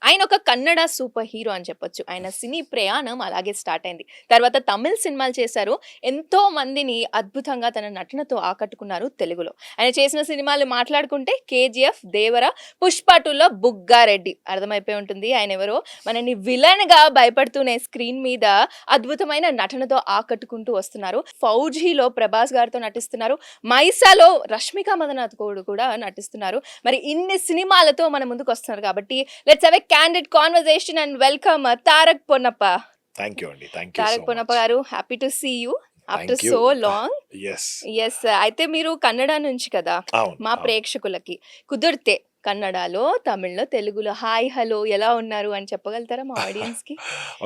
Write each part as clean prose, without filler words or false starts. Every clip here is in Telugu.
ఆయన ఒక కన్నడ సూపర్ హీరో అని చెప్పొచ్చు. ఆయన సినీ ప్రయాణం అలాగే స్టార్ట్ అయింది. తర్వాత తమిళ్ సినిమాలు చేశారు. ఎంతో మందిని అద్భుతంగా తన నటనతో ఆకట్టుకున్నారు తెలుగులో. ఆయన చేసిన సినిమాలు మాట్లాడుకుంటే 'కేజీఎఫ్', 'దేవర', 'పుష్ప 2లో బుగ్గారెడ్డి' అర్థమైపోయి ఉంటుంది ఆయనెవరో. మనని విలన్‌గా భయపడుతూనే స్క్రీన్ మీద అద్భుతమైన నటనతో ఆకట్టుకుంటూ వస్తున్నారు. 'ఫౌజీలో' ప్రభాస్ గారితో నటిస్తున్నారు. 'మైసా'లో రష్మిక మందనాథ్ కూడా నటిస్తున్నారు. మరి ఇన్ని సినిమాలతో మన ముందుకు వస్తున్నారు కాబట్టి let's have a candid conversation and welcome Tarak Ponnappa. Thank you అండి. Thank you Tarak so Ponnappa much. గారు, happy to see you after thank you. So long. Yes. Yes, అయితే మీరు కన్నడ నుంచి కదా, అవును. మా ప్రేక్షకులకి కుదిరితే కన్నడలో, తమిళ్లో, తెలుగులో హాయ్ హలో ఎలా ఉన్నారు అని చెప్పగలుగుతారా మా ఆడియన్స్ కి?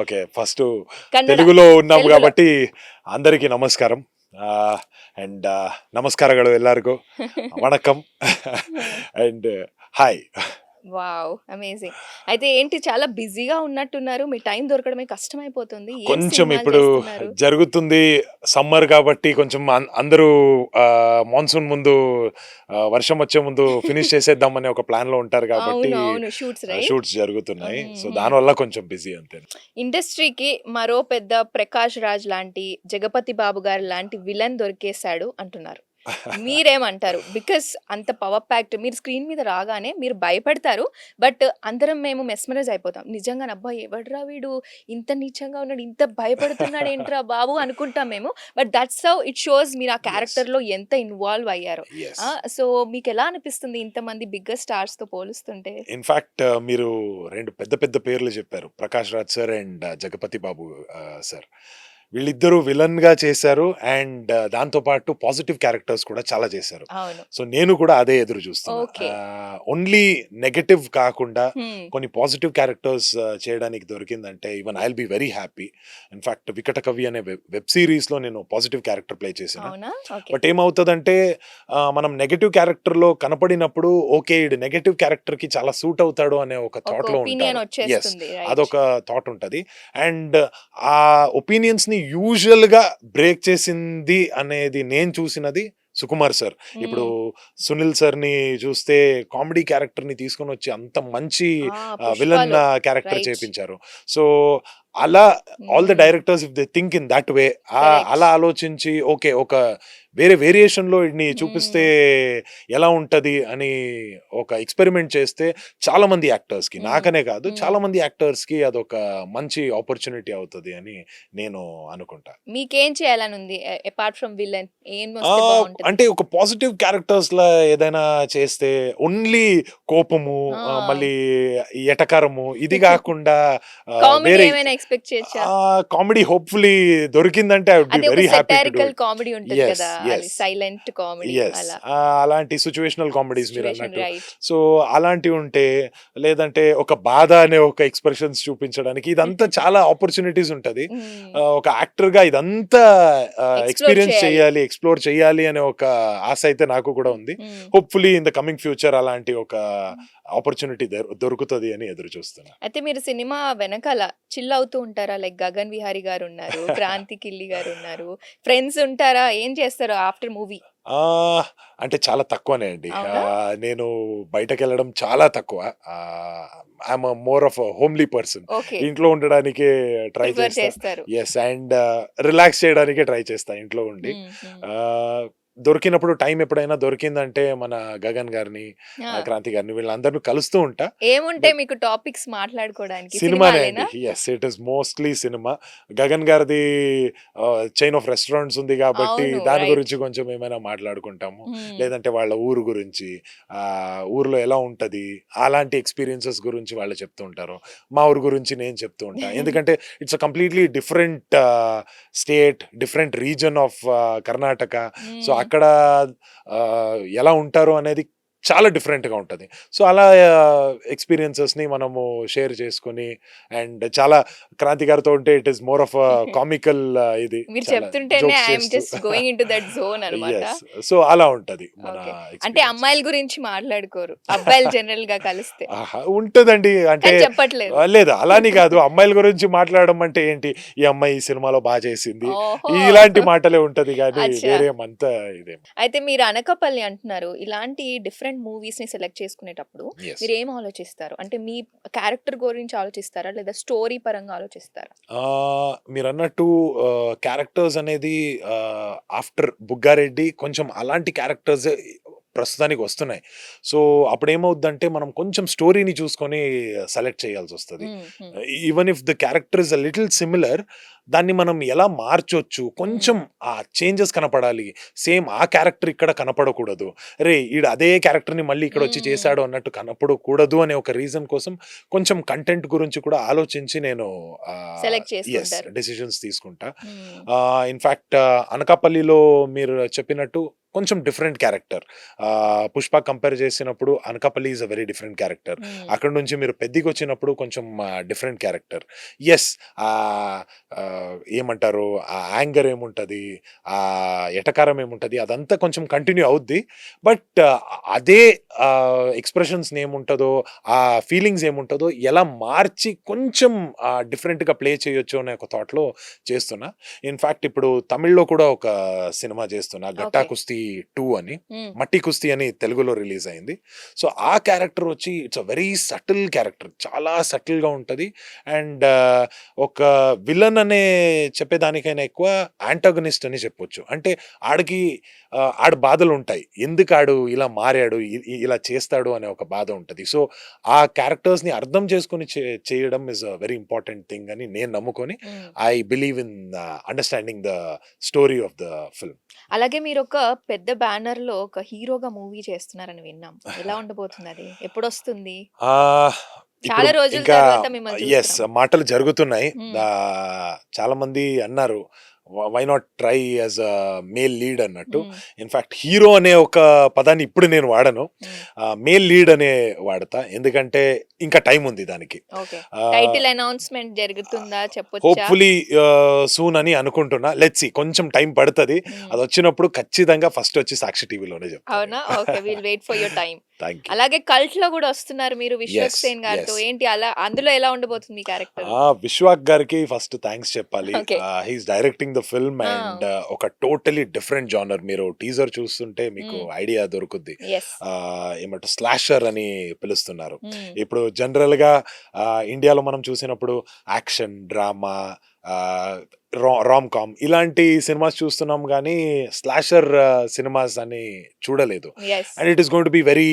ఓకే, ఫస్ట్ కన్నడ తెలుగులో ఉన్నాము తెలుగులో. కాబట్టి అందరికీ నమస్కారం. అండ్ నమస్కారಗಳು ಎಲ್ಲರಿಗೂ vanakkam and hi. Wow, amazing. అయితే ఏంటి చాలా బిజీగా ఉన్నట్టున్నారు, మీ టైం దొరకడమే కష్టమైపోతుంది. ఏం కొంచెం సినిమాలు ఇప్పుడు చేస్తున్నారు? జరుగుతుంది సమ్మర్ కాబట్టి కొంచెం అందరూ మాన్సూన్ ముందు వర్షం వచ్చే ముందు ఫినిష్ చేసేద్దామనే ఒక ప్లాన్ లో ఉంటారు కాబట్టి అవును అవును, షూట్స్ రైట్. షూట్స్ జరుగుతున్నాయి. సో దానివల్ల కొంచెం బిజీ అంతే. ఇండస్ట్రీకి మరో పెద్ద ప్రకాష్ రాజ్ లాంటి, జగపతి బాబు గారు లాంటి విలన్ దొరికేశాడు అంటున్నారు. మీరేమంటారు? బికాస్ అంత పవర్ ప్యాక్ట్, మీరు స్క్రీన్ మీద రాగానే మీరు భయపడతారు, బట్ అందరం మేము మెస్మరైజ్ అయిపోతాం. నిజంగా అబ్బా ఎవడ్రా వీడు, ఇంత నీచంగా ఉన్నాడు, ఇంత భయపడుతున్నాడు ఏంట్రా బాబు అనుకుంటాం మేము. But that's how it shows మీరు ఆ క్యారెక్టర్ లో ఎంత ఇన్వాల్వ్ అయ్యారు. Yes. సో మీకు ఎలా అనిపిస్తుంది ఇంతమంది బిగ్గర్ స్టార్స్ తో పోలుస్తుంటే? ఇన్ఫాక్ట్ మీరు రెండు పెద్ద పెద్ద పేర్లు చెప్పారు, Prakash Raj sir and Jagapathi Babu sir. వీళ్ళిద్దరూ విలన్ గా చేశారు అండ్ దాంతో పాటు పాజిటివ్ క్యారెక్టర్స్ కూడా చాలా చేశారు. అవును. సో నేను కూడా అదే ఎదురు చూస్తున్నా. Okay. ఓన్లీ నెగటివ్ కాకుండా Hmm. కొన్ని పాజిటివ్ క్యారెక్టర్స్ చేయడానికి దొరికిందంటే even I will be very happy. In fact Vikata Kavi అనే వెబ్ సిరీస్ లో నేను పాజిటివ్ క్యారెక్టర్ ప్లే చేసిన. అవునా? ఓకే. బట్ ఏమవుతుందంటే మనం నెగటివ్ క్యారెక్టర్ లో కనపడినప్పుడు ఓకే ఇది నెగటివ్ క్యారెక్టర్ కి చాలా సూట్ అవుతాడు అనే ఒక ఒక థాట్ లో ఒపీనియన్ ఉంటారు. Yes. వచ్చేస్తుంది, right. అదొక థాట్ ఉంటది అండ్ ఆ ఒపీనియన్స్ ని యూజువల్ గా బ్రేక్ చేసింది అనేది నేను చూసినది సుకుమార్ సార్. ఇప్పుడు సునీల్ సార్ ని చూస్తే కామెడీ క్యారెక్టర్ ని తీసుకొని వచ్చి అంత మంచి విలన్ పుష్పలో క్యారెక్టర్ right. చేపించారు. సో అలా all the directors if they think in that way, Correct. అలా ఆలోచించి ఓకే ఒక వేరే వేరియేషన్ లో ఇన్ని చూపిస్తే ఎలా ఉంటది అని ఒక ఎక్స్పెరిమెంట్ చేస్తే చాలా మంది యాక్టర్స్ కి, నాకనే కాదు చాలా మంది యాక్టర్స్ కి అదొక మంచి ఆపర్చునిటీ అవుతుంది అని నేను అనుకుంటా. మీకేం చేయాలని ఉంది అపార్ట్ ఫ్రమ్ విలన్? ఏం వస్తే బాగుంటుంది? అంటే ఒక పాజిటివ్ క్యారెక్టర్స్ లా ఏదైనా చేస్తే ఓన్లీ కోపము మళ్ళీ ఎటకారము ఇది కాకుండా కామెడీ వేరే ఏమైనా ఎక్స్పెక్ట్ చేయొచ్చా? కామెడీ హోప్ఫుల్లీ దొరికిందంటే ఐ వుడ్ బి అదే ఒక very happy to do satirical it. Comedy ఉంటుంది Yes, కదా, yes. సైలెంట్ కామెడీ ఎస్, అలా. అలాంటి సిచ్యువేషనల్ కామెడీస్ మీరు సిచ్యువేషన్ అన్నట్టు. రైట్. సో అలాంటివి ఉంటే, లేదంటే ఒక బాధ అనే ఒక ఎక్స్ప్రెషన్స్ చూపించడానికి ఇదంతా చాలా ఆపర్చునిటీస్ ఉంటది. ఒక యాక్టర్ గా ఇదంతా ఎక్స్పీరియన్స్ చేయాలి, ఎక్స్ప్లోర్ చేయాలి అనే ఒక ఆశ అయితే నాకు కూడా ఉంది. Hopefully in the coming future అలాంటి ఒక ఆపర్చునిటీ దొరుకుతుంది అని ఎదురు చూస్తున్నా. అయితే మీరు సినిమా వెనకాల చిల్ అవుతూ ఉంటారా? లైక్ గగన్ విహారీ గారు ఉన్నారు, క్రాంతి కిల్లి గారు ఉన్నారు, ఫ్రెండ్స్ ఉంటారా? ఏం చేస్తారు ఆఫ్టర్ మూవీ? అంటే చాలా తక్కువనే అండి. అవునా? నేను బయటకు వెళ్ళడం చాలా తక్కువ. I'm more of homely person. Okay, ఇంట్లో ఉండడానికే ట్రై ప్రిఫర్ చేస్తా. చేస్తారు. ఎస్, అండ్ రిలాక్స్ చేయడానికే ట్రై చేస్తా ఇంట్లో ఉండి. దొరికినప్పుడు టైం ఎప్పుడైనా దొరికిందంటే మన గగన్ గారిని, క్రాంతి గారిని వీళ్ళందరినీ కలుస్తూ ఉంటా. ఏముంటాయి మీకు టాపిక్స్ మాట్లాడుకోవడానికి? సినిమానే సినిమాలేనా? అండి. Yes, it is mostly cinema. Gagan గారిది చైన్ ఆఫ్ రెస్టారెంట్స్ ఉంది కాబట్టి అవును, దాని right. గురించి కొంచెం ఏమైనా మాట్లాడుకుంటాము. లేదంటే వాళ్ళ ఊరు గురించి, ఊర్లో ఎలా ఉంటది అలాంటి ఎక్స్పీరియన్సెస్ గురించి వాళ్ళు చెప్తూ ఉంటారు. మా ఊరు గురించి నేను చెప్తూ ఉంటా. ఎందుకంటే it's a completely different state, different reason of Karnataka. So అక్కడ ఎలా ఉంటారు అనేది చాలా డిఫరెంట్ గా ఉంటది. సో అలా ఎక్స్పీరియన్సెస్ ని మనము షేర్ చేసుకుని అండ్ చాలా క్రాంతి గారితో ఉంటే it is more of comical ఇది మీరు చెప్తుంటేనే I'm just going into that zone అన్నమాట. సో అలా ఉంటది మన ఓకే. అంటే experiences. అమ్మాయిల గురించి మాట్లాడుకోరు, అబ్బాయిలు జనరల్ గా కలిస్తే. ఉంటదండి. అంటే కానీ చెప్పట్లేదు. లేదు అలాని కాదు, అమ్మాయిల గురించి మాట్లాడడం అంటే ఏంటి, ఈ అమ్మాయి ఈ సినిమాలో బాగా చేసింది ఓహో. ఇలాంటి మాటలే ఉంటది కానీ అచ్చా. వేరేమంతా ఇదేం. అయితే మీరు అనకాపల్లి అంటున్నారు, ఇలాంటి డిఫరెంట్ డిఫరెంట్ మూవీస్ ని సెలెక్ట్ చేసుకునేటప్పుడు ఎస్. మీరు ఏం ఆలోచిస్తారు? అంటే మీ క్యారెక్టర్ గురించి ఆలోచిస్తారా లేదా స్టోరీ పరంగా ఆలోచిస్తారా? మీరన్నట్టు క్యారెక్టర్స్ అనేది ఆఫ్టర్ 'బుగ్గారెడ్డి' కొంచెం అలాంటి క్యారెక్టర్స్ ప్రస్తుతానికి వస్తున్నాయి. సో, అప్పుడేమవుద్దంటే మనం కొంచెం స్టోరీని చూసుకొని సెలెక్ట్ చేయాల్సొస్తది. హ్మ్. హ్మ్. Even if the character is a little similar, దాన్ని మనం ఎలా మార్చొచ్చు, కొంచెం హ్మ్. ఆ చేంజెస్ కనపడాలి. సేమ్ ఆ క్యారెక్టర్ ఇక్కడ కనపడకూడదు. ఈడు అదే క్యారెక్టర్‌ని మళ్ళీ ఇక్కడొచ్చి హ్మ్. చేశాడు అన్నట్టు కనపడకూడదు అనే ఒక రీజన్ కోసం కొంచెం కంటెంట్ గురించి కూడా ఆలోచించి నేను సెలెక్ట్ యెస్, చేసుకుంటారు. డెసిషన్స్ తీసుకుంటా. హ్మ్. ఇన్‌ఫాక్ట్ 'అనకాపల్లిలో' మీరు చెప్పినట్టు కొంచెం డిఫరెంట్ క్యారెక్టర్. 'పుష్ప' కంపేర్ చేసినప్పుడు 'Anakapalli' is a very different character. హ్మ్. అక్కడి నుంచి మీరు 'పెద్ది'కొచ్చినప్పుడు కొంచెం డిఫరెంట్ క్యారెక్టర్. యెస్, ఆహ్, ఏమంటారు, ఆ యాంగర్ ఏముంటది, ఎటకారం ఏముంటది, అదంతా కొంచెం కంటిన్యూ అవుద్ది. బట్ అదే ఎక్స్‌ప్రెషన్స్‌ని ఏముంటదో, ఆ ఫీలింగ్స్ ఏముంటదో ఎలా మార్చి కొంచెం డిఫరెంట్‌గా ప్లే చేయొచ్చు అనే ఒక థాట్‌లో చేస్తున్నా. ఇన్‌ఫాక్ట్ ఇప్పుడు తమిళ్‌లో కూడా ఒక సినిమా చేస్తున్నా 'గట్టా ఓకే. కుస్తీ 2' అని. హ్మ్. 'మట్టి కుస్తీ' అని తెలుగులో రిలీజ్ అయింది. సో, ఆ క్యారెక్టర్ వచ్చి it's a very subtle character. చాలా సటిల్‌గా ఉంటది. అండ్ ఒక విలన్ అనే చెప్పేదానికైనా ఎక్కువ యాంటాగనిస్ట్ అని చెప్పొచ్చు. అంటే ఆడికి ఆడి బాధలుంటాయి. ఎందుకు ఆడు ఇలా మారాడు, ఇలా చేస్తాడు అనే ఒక బాధ ఉంటది. సో, ఆ క్యారెక్టర్స్‌ని అర్థం చేసుకొని చేయడం is a very important thing అని నేను నమ్ముకొని హ్మ్. I believe in understanding the story of the film. అలాగే మీరొక పెద్ద బ్యానర్‌లో ఒక హీరోగా మూవీ చేస్తున్నారని విన్నాం. ఎలా ఉండబోతుందది? ఎప్పుడొస్తుంది? ఆహ్, ఇప్పుడు చాలా రోజుల ఇంకా తర్వాత మిమ్మల్ని యెస్, చూస్తున్నాం. మాటలు జరుగుతున్నాయి. హ్మ్. చాలామంది అన్నారు, why not try as a male lead అన్నట్టు. హ్మ్. ఇన్‌ఫాక్ట్ హీరో అనే ఒక పదాన్ని ఇప్పుడు నేను వాడను. హ్మ్. మేల్ లీడ్ అనే వాడతా. ఎందుకంటే ఇంకా టైం ఉంది దానికి. ఓకే. ఆహ్ టైటిల్ అనౌన్స్‌మెంట్ జరుగుతుందా? చెప్పొచ్చా? హోప్‌ఫుల్లీ సూన్ అని అనుకుంటున్నా. లెట్స్ సీ, కొంచెం టైం పడతది. హ్మ్. అదొచ్చినప్పుడు ఖచ్చితంగా ఫస్ట్ వచ్చి 'సాక్షి టీవీలోనే' చెప్తా అవునా? నేను. Okay. Will wait for your time. Thank you. అలాగే కల్ట్‌లో గూడా వస్తున్నారు మీరు విశ్వక్ యెస్. సేన్ గారితో. యెస్. ఏంటి అలా అందులో ఎలా ఉండబోతుంది మీ క్యారెక్టర్? విశ్వాక్ గారికి ఫస్ట్ థాంక్స్ చెప్పాలి. Okay. He is directing the film ఆ! అండ్ ఒక టోటలీ డిఫరెంట్ జానర్. మీరు టీజర్ చూస్తుంటే మీకు హ్మ్. ఐడియా దొరుకుద్ది. యెస్. ఏమంటారు, స్లాషర్ అని పిలుస్తున్నారు. హ్మ్. ఇప్పుడు జనరల్‌గా ఇండియాలో మనం చూసినప్పుడు యాక్షన్, డ్రామా, ఆహ్, రామ్ కామ్ ఇలాంటి సినిమాస్ చూస్తున్నాం గానీ, స్లాషర్ సినిమాస్ అని చూడలేదు. Yes. And it is going to be very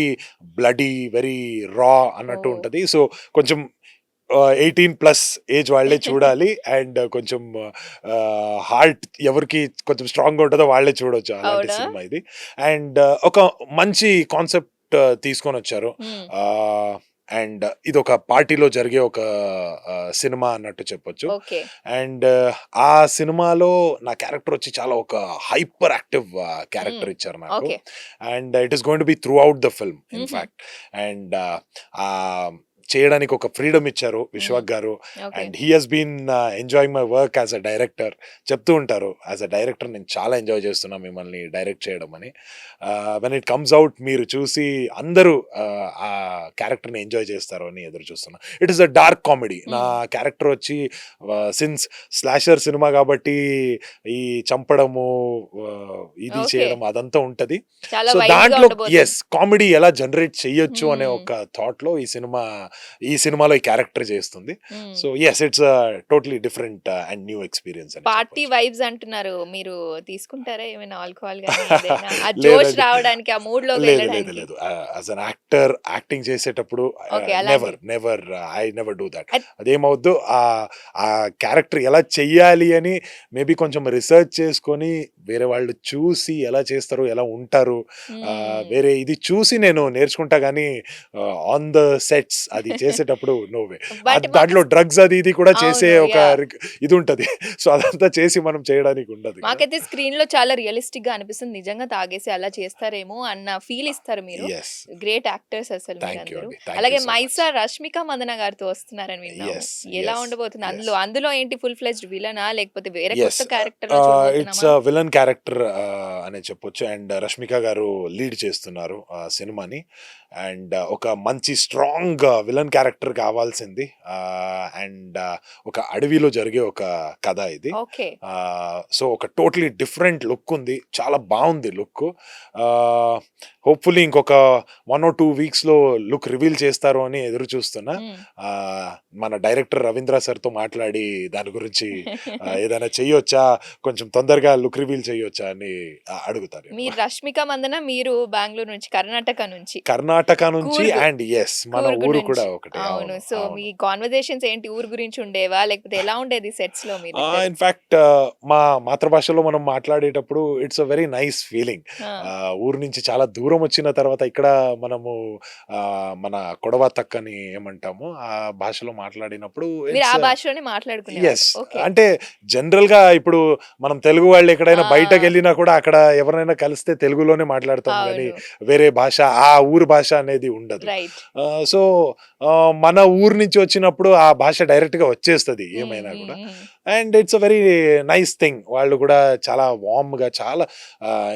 bloody, very రా అన్నట్టు ఓహ్! ఉంటది. సో, కొంచెం 18+ ఏజ్ వాళ్ళే చూడాలి. అండ్ కొంచెం హార్ట్ ఎవరికి కొంచెం స్ట్రాంగ్‌గా ఉంటదో వాళ్ళే చూడొచ్చు. అలాంటి అవునా? సినిమా ఇది. అండ్ ఒక మంచి కాన్సెప్ట్ తీసుకొనొచ్చారు. హ్మ్. ఆహ్, అండ్ ఇదొక పార్టీలో జరిగే ఒక సినిమా అన్నట్టు చెప్పొచ్చు. ఓకే. అండ్ ఆ సినిమాలో నా క్యారెక్టర్ వచ్చి చాలా ఒక హైపర్ యాక్టివ్ హ్మ్. క్యారెక్టర్ ఇచ్చారు నాకు. Okay. And it is going to be throughout the film హుహు. ఇన్‌ఫాక్ట్. అండ్ ఆహ్, చేయడానికి ఒక ఫ్రీడమ్ ఇచ్చారు హ్మ్. విశ్వక్ గారు. Okay. And he has been enjoying my work as a director. చెప్తూ ఉంటారు, యాజ్ అ డైరెక్టర్ నేను చాలా ఎంజాయ్ చేస్తున్నా మిమ్మల్ని డైరెక్ట్ చేయడం అని. వెన్ ఇట్ కమ్స్ ఔట్ మీరు చూసి అందరూ ఆ క్యారెక్టర్ని ఎంజాయ్ చేస్తారు అని ఎదురు చూస్తున్నా. It is a dark comedy. నా హ్మ్. క్యారెక్టర్ వచ్చి సిన్స్ స్లాషర్ సినిమా కాబట్టి ఈ చంపడము, ఇది ఓకే. చేయడం అదంతా ఉంటది. చాలా సో, వైల్డ్‌గా దాంట్లో ఉండబోతుంది. యెస్, కామెడీ ఎలా జనరేట్ చెయ్యొచ్చు అనే హ్మ్. ఒక థాట్‌లో ఈ సినిమాలో ఈ క్యారెక్టర్ చేస్తుంది. హ్మ్. So, yes, it's totally different and new experience అని పార్టీ చెప్పొచ్చు. వైబ్స్ అంటున్నారు. మీరు తీసుకుంటారా ఏమైనా ఆల్కహాల్ గాని ఏదైనా? ఆ జోష్ లేదండి. రావడానికి, ఆ మూడ్‌లోకి లేదు. వెళ్ళడానికి? లేదు. యాస్ అన్ యాక్టర్ యాక్టింగ్ చేసేటప్పుడు ఓకే. అలాంటివి. I never do that. అద్ అదేమవుద్దు, ఆ క్యారెక్టర్ ఎలా చెయ్యాలి అని మేబీ కొంచెం రిసర్చ్ చేసుకొని, వేరే వాళ్ళు చూసి ఎలా చేస్తారు, ఎలా ఉంటారు, హ్మ్. వేరే ఇది చూసి నేను నేర్చుకుంటా గానీ, ఆన్ ద సెట్స్ అది చేసేటప్పుడు నో వే. బట్ మాకు దాంట్లో డ్రగ్స్ అది ఇది కూడా చేసే అవును. ఒక యాహ్! ఇది ఉంటది. సో, అదంతా చేసి మనం చేయడానికి ఉండదు కదా! మాకైతే స్క్రీన్‌లో చాలా రియలిస్టిక్‌గా అనిపిస్తుంది. నిజంగా తాగేసి అలా చేస్తారేమో అన్న ఫీల్ ఇస్తారు మీరు. యెస్. గ్రేట్ యాక్టర్స్ అసలు థాంక్ యూ మీరందరూ. అండి. థాంక్ యూ అలాగే సో మచ్. 'మైసా' రష్మిక మందన గారితో వస్తున్నారని విన్నాము. యెస్. ఎలా యెస్. ఉండబోతుంది యెస్. అందులో? అందులో ఏంటి ఫుల్ ఫ్లెడ్జ్డ్ విలనా? లేకపోతే వేరే యెస్. కొత్త క్యారెక్టర్‌లో ఇట్స్ చూడబోతున్నామా? అ విలన్ క్యారెక్టర్ అనే చెప్పొచ్చు. అండ్ రష్మిక గారు లీడ్ చేస్తున్నారు ఆ సినిమాని. అండ్ ఒక మంచి స్ట్రాంగ్ విలన్ విలన్ క్యారెక్టర్ కావాల్సింది. అండ్ ఒక అడవిలో జరిగే ఒక కథ ఇది. ఓకే. సో ఒక టోటలీ డిఫరెంట్ లుక్ ఉంది. చాలా బాగుంది లుక్. హోప్ఫుల్లీ ఇంకొక 1 or 2 వీక్స్లో లుక్ రివీల్ చేస్తారు అని ఎదురు చూస్తున్నా. మన డైరెక్టర్ రవీంద్ర సార్తో మాట్లాడి దాని గురించి ఏదైనా చెయ్యొచ్చా, కొంచెం తొందరగా లుక్ రివీల్ చేయొచ్చా అని అడుగుతారు. మీరు రష్మిక మందన, మీరు బెంగళూరు నుంచి, కర్ణాటక నుంచి కూర్గు. అండ్ ఎస్ మన కూర్గు ఊరు నుంచి. కూడా ఒకటే. అవును. సో మీ కాన్వర్జేషన్స్ ఏంటి, ఊరు గురించి ఉండేవా లేకపోతే ఎలా ఉండేది సెట్స్ లో మీరు? ఇన్ఫాక్ట్ మా మాతృభాషలో మనం మాట్లాడేటప్పుడు it's a very nice feeling. ఊరు నుంచి చాలా దూరం వచ్చిన తర్వాత ఇక్కడ మనము మన కొడవ తక్కని ఏమంటాము ఆ భాషలో మాట్లాడినప్పుడు మీరు ఆ భాషలోనే మాట్లాడుకునేవారు. ఎస్. ఓకే. అంటే జనరల్ గా ఇప్పుడు మనం తెలుగు వాళ్ళు ఎక్కడైనా ఆ. బయటకు వెళ్ళినా కూడా అక్కడ ఎవరైనా కలిస్తే తెలుగులోనే మాట్లాడతాం కానీ అవును. వేరే భాష, ఆ ఊరు భాష అనేది ఉండదు. రైట్. సో మన ఊరు నుంచి వచ్చినప్పుడు ఆ భాష డైరెక్ట్ గా వచ్చేస్తుంది ఏమైనా కూడా. And it's a very nice thing. వాళ్ళు కూడా చాలా వార్మ్ గా, చాలా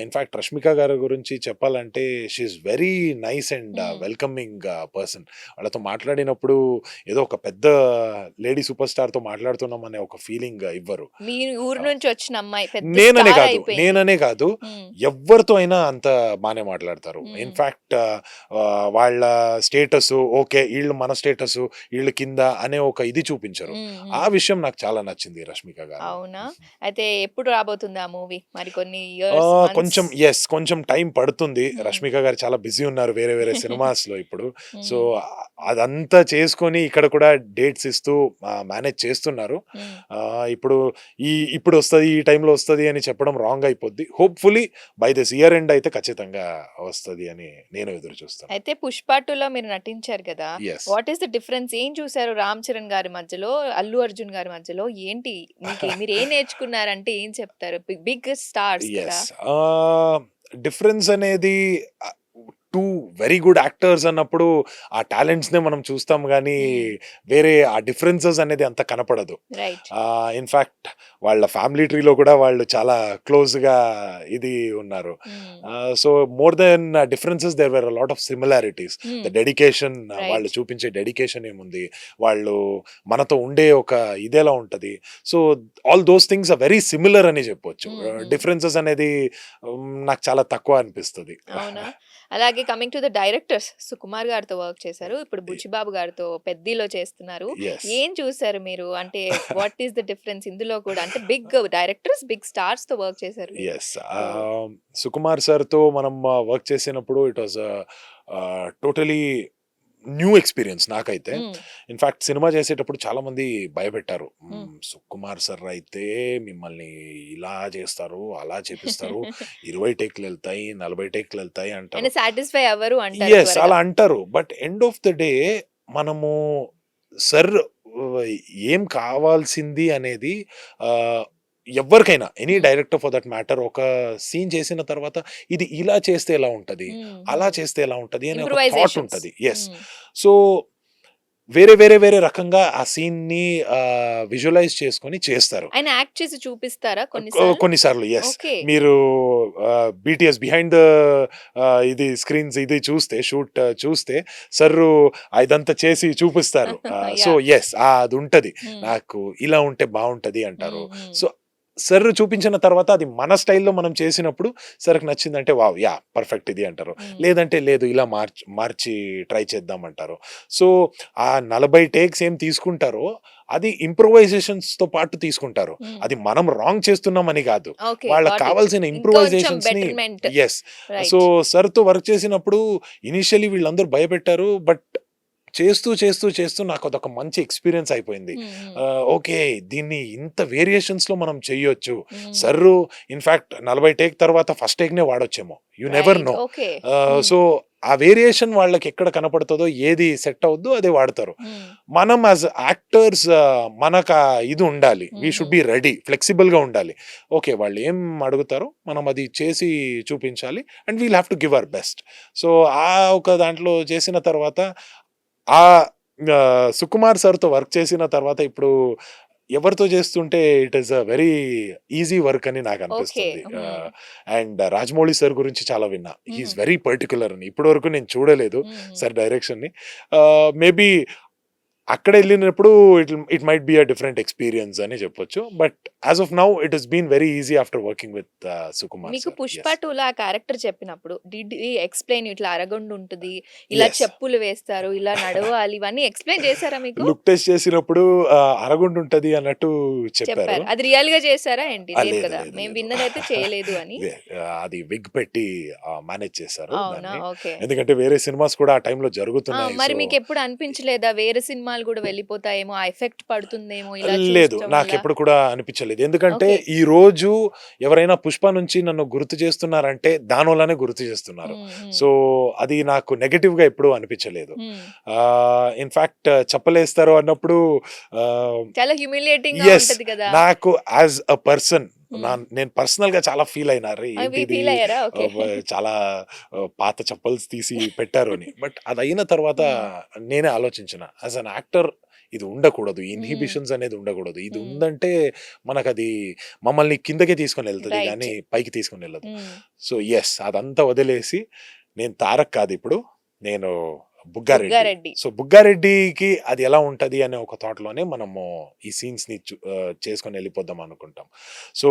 ఇన్ఫాక్ట్ రష్మిక గారి గురించి చెప్పాలంటే she is very nice and welcoming person. వాళ్ళతో మాట్లాడినప్పుడు ఏదో ఒక పెద్ద లేడీ సూపర్ స్టార్ తో మాట్లాడుతున్నాం అనే ఒక ఫీలింగ్ ఇవ్వరు. మీ ఊరు నుంచి వచ్చిన అమ్మాయి పెద్ద నేననే స్టార్ కాదు, అయిపోయింది. నేననే కాదు, మ్మ్. ఎవరితో అయినా అంత బాగానే మాట్లాడతారు. ఇన్ఫాక్ట్ వాళ్ళ స్టేటస్ ఓకే, వీళ్ళు మన స్టేటస్ వీళ్ళు కింద అనే ఒక ఇది చూపించరు. ఆ విషయం నాకు చాలా నచ్చింది రష్మిక గారు. అవునా? అయితే ఎప్పుడు రాబోతుంది ఆ మూవీ? మరి కొన్ని కొంచెం కొంచెం టైం పడుతుంది. రష్మిక గారు చాలా బిజీ ఉన్నారు వేరే వేరే సినిమాస్ లో ఇప్పుడు. సో అదంతా చేసుకొని ఇక్కడ కూడా డేట్స్ ఇస్తూ మేనేజ్ చేస్తున్నారు. ఇప్పుడు వస్తుంది, ఈ టైంలో వస్తుంది అని చెప్పడం రాంగ్ అయిపోద్ది. Hopefully by this year end అయితే ఖచ్చితంగా వస్తుంది అని నేను ఎదురు చూస్తాను. అయితే పుష్ప 2లో మీరు నటించారు కదా, Yes. What is the difference? ఏం చూసారు రామ్ చరణ్ గారి మధ్యలో, అల్లు అర్జున్ గారి మధ్యలో? ఏంటి మీరు ఏం నేర్చుకున్నారంటే ఏం చెప్తారు? బిగ్ స్టార్స్ కదా. ఎస్. డిఫరెన్స్ అనేది టూ వెరీ గుడ్ యాక్టర్స్ అన్నప్పుడు ఆ టాలెంట్స్ నే మనం చూస్తాం కానీ వేరే ఆ డిఫరెన్సెస్ అనేది అంత కనపడదు. రైట్. ఇన్ఫాక్ట్ వాళ్ళ ఫ్యామిలీ ట్రీలో కూడా వాళ్ళు చాలా క్లోజ్ గా ఇది ఉన్నారు. So more than differences there were lot of similarities. The dedication, వాళ్ళు చూపించే డెడికేషన్ ఏముంది, వాళ్ళు మనతో ఉండే ఒక ఇదేలా ఉంటది. So all those things are very similar అని చెప్పొచ్చు. డిఫరెన్సెస్ అనేది నాకు చాలా తక్కువ అనిపిస్తుంది. అవునా? అలాగే coming to the directors, Sukumar గారితో వర్క్ చేశారు, ఇప్పుడు బుచ్చిబాబు గారితో పెద్దిలో చేస్తున్నారు. Yes. ఏం చూసారు మీరు? అంటే వాట్ ఈస్ ద డిఫరెన్స్ ఇందులో కూడా? అంటే బిగ్ డైరెక్టర్స్, బిగ్ స్టార్స్ తో వర్క్ చేశారు. ఎస్. సుకుమార్ సార్తో మనం వర్క్ చేసినప్పుడు it was totally new experience నాకైతే. ఇన్ఫాక్ట్ సినిమా చేసేటప్పుడు చాలా మంది భయపెట్టారు, సుకుమార్ సార్ అయితే మిమ్మల్ని ఇలా చేస్తారు, అలా చేపిస్తారు, 20 టేక్లు వెళ్తాయి, 40 టేక్లు వెళ్తాయి అంటారు. సాటిస్ఫై అవ్వరు అంటారు. ఎస్, అలా అంటారు. But end of the day మనము సార్ ఏం కావాల్సింది అనేది ఎవరికైనా, any director for that matter, ఒక సీన్ చేసిన తర్వాత ఇది ఇలా చేస్తే ఎలా ఉంటది, అలా చేస్తే ఎలా ఉంటది అనే ఒక థాట్ ఉంటది. ఎస్. సో వేరే వేరే వేరే రకంగా ఆ సీన్ ని విజువలైజ్ చేసుకొని చేస్తారు. ఆయన యాక్ట్ చేసి చూపిస్తారా కొన్నిసార్లు? ఎస్. మీరు బీటీఎస్ బిహైండ్ ద ఇది స్క్రీన్స్ ఇది చూస్తే, షూట్ చూస్తే సార్ ఇదంతా చేసి చూపిస్తారు. సో ఎస్, అది ఉంటది. నాకు ఇలా ఉంటే బాగుంటది అంటారు. సో సార్ చూపించిన తర్వాత అది మన స్టైల్లో మనం చేసినప్పుడు సార్కి నచ్చిందంటే వావ్, యా పర్ఫెక్ట్ ఇది అంటారు. లేదంటే లేదు, ఇలా మార్చి ట్రై చేద్దాం అంటారు. సో ఆ 40 టేక్స్ ఏం తీసుకుంటారో అది ఇంప్రూవైజేషన్స్ తో పాటు తీసుకుంటారు. అది మనం రాంగ్ చేస్తున్నామని కాదు, వాళ్ళకి కావాల్సిన ఇంప్రూవైజేషన్స్ ని. ఎస్. సో సార్ తో వర్క్ చేసినప్పుడు ఇనిషియలీ వీళ్ళందరూ భయపెట్టారు, బట్ చేస్తూ చేస్తూ చేస్తూ నాకు అదొక మంచి ఎక్స్పీరియన్స్ అయిపోయింది. ఓకే, దీన్ని ఇంత వేరియేషన్స్ లో మనం చెయ్యొచ్చు. సర్రు ఇన్ఫాక్ట్ 40 టేక్ తర్వాత ఫస్ట్ టేక్ నే వాడొచ్చేమో, యు నెవర్ నో. సో ఆ వేరియేషన్ వాళ్ళకి ఎక్కడ కనపడుతుందో, ఏది సెట్ అవుద్దో అదే వాడతారు. మనం యాజ్ యాక్టర్స్ మనకు ఇది ఉండాలి, we should be ready, flexible గా ఉండాలి. ఓకే, వాళ్ళు ఏం అడుగుతారో మనం అది చేసి చూపించాలి, and we'll have to give our best. So ఆ ఒక దాంట్లో చేసిన తర్వాత, ఆ సుకుమార్ సార్తో వర్క్ చేసిన తర్వాత ఇప్పుడు ఎవరితో చేస్తుంటే it is a very easy work అని నాకు ఓకే. అనిపిస్తుంది. అండ్ రాజమౌళి సార్ గురించి చాలా విన్నా. హీఈస్ వెరీ పర్టికులర్ అని. ఇప్పటి వరకు నేను చూడలేదు సార్ డైరెక్షన్ ని. మేబీ అక్కడ వెళ్ళినప్పుడు it might be a different experience అని చెప్పొచ్చు. But as of now it has been very easy after working with Sukumar మీకు సార్. పుష్ప 2లో ఆ క్యారెక్టర్ చెప్పినప్పుడు డిడ్ హి ఎక్స్‌ప్లెయిన్ ఇట్లా అరగుండు ఉంటది, ఇలా Yes. చెప్పులు వేస్తారు, ఇలా నడవాలి ఇవన్నీ ఎక్స్‌ప్లెయిన్ చేసారా మీకు? లుక్ టెస్ట్ చేసినప్పుడు అరగుండు ఉంటది అన్నట్టు చెప్పారు. చెప్పారు. అది రియల్‌గా చేసారా ఏంటి? లేదు లేదు కదా! లేదు మేము లేదు. విన్నదైతే చేయలేదు అని. అది విగ్ పెట్టి మేనేజ్ చేశారు అవునా? దాన్ని. ఓకే. ఎందుకంటే వేరే సినిమాస్ కూడా ఆ టైంలో ఆ! జరుగుతున్నాయి. మరి సో మీకెప్పుడు అనిపించలేదా వేరే సినిమాలు గూడా వెళ్ళిపోతాయేమో, ఆ ఎఫెక్ట్ పడుతుందేమో ఇలా లేదు, చూడటం వల్ల? నాకెప్పుడు కూడా అనిపించలేదు. ఎందుకంటే ఓకే. ఈ రోజు ఎవరైనా పుష్ప నుంచి నన్ను గుర్తు చేస్తున్నారంటే దానివల్లనే గుర్తు చేస్తున్నారు. హ్మ్. సో అది నాకు నెగటివ్ గా ఎప్పుడూ అనిపించలేదు. హ్మ్. ఇన్ఫాక్ట్ చెప్పలేస్తారు అన్నప్పుడు చాలా హ్యూమిలియేటింగ్‌గా ఎస్, ఉంటది కదా! నాకు యాజ్ అ పర్సన్ హ్మ్. నేను పర్సనల్ గా చాలా ఫీల్ అయినా రే అవి ఏంటిది ఫీల్ అయ్యారా? ఓకే. చాలా పాత చెప్పల్స్ తీసి పెట్టారు అని. బట్ అది అయిన తర్వాత హ్మ్. నేనే ఆలోచించిన యాజ్ అన్ యాక్టర్ ఇది ఉండకూడదు, హ్మ్. ఇన్హిబిషన్స్ అనేది ఉండకూడదు. ఇది హ్మ్. ఉందంటే మనకది మమ్మల్ని కిందకే తీసుకొని వెళ్తుంది రైట్. కానీ పైకి తీసుకొని వెళ్ళదు. హ్మ్. సో ఎస్, అదంతా వదిలేసి నేను తారక్ కాదు ఇప్పుడు, నేను బుగ్గారెడ్డి. బుగ్గారెడ్డి. సో బుగ్గారెడ్డికి అది ఎలా ఉంటది అనే ఒక థాట్‌లోనే మనము ఈ సీన్స్‌ని చేసుకొని వెళ్ళిపోదాం అనుకుంటాం. సో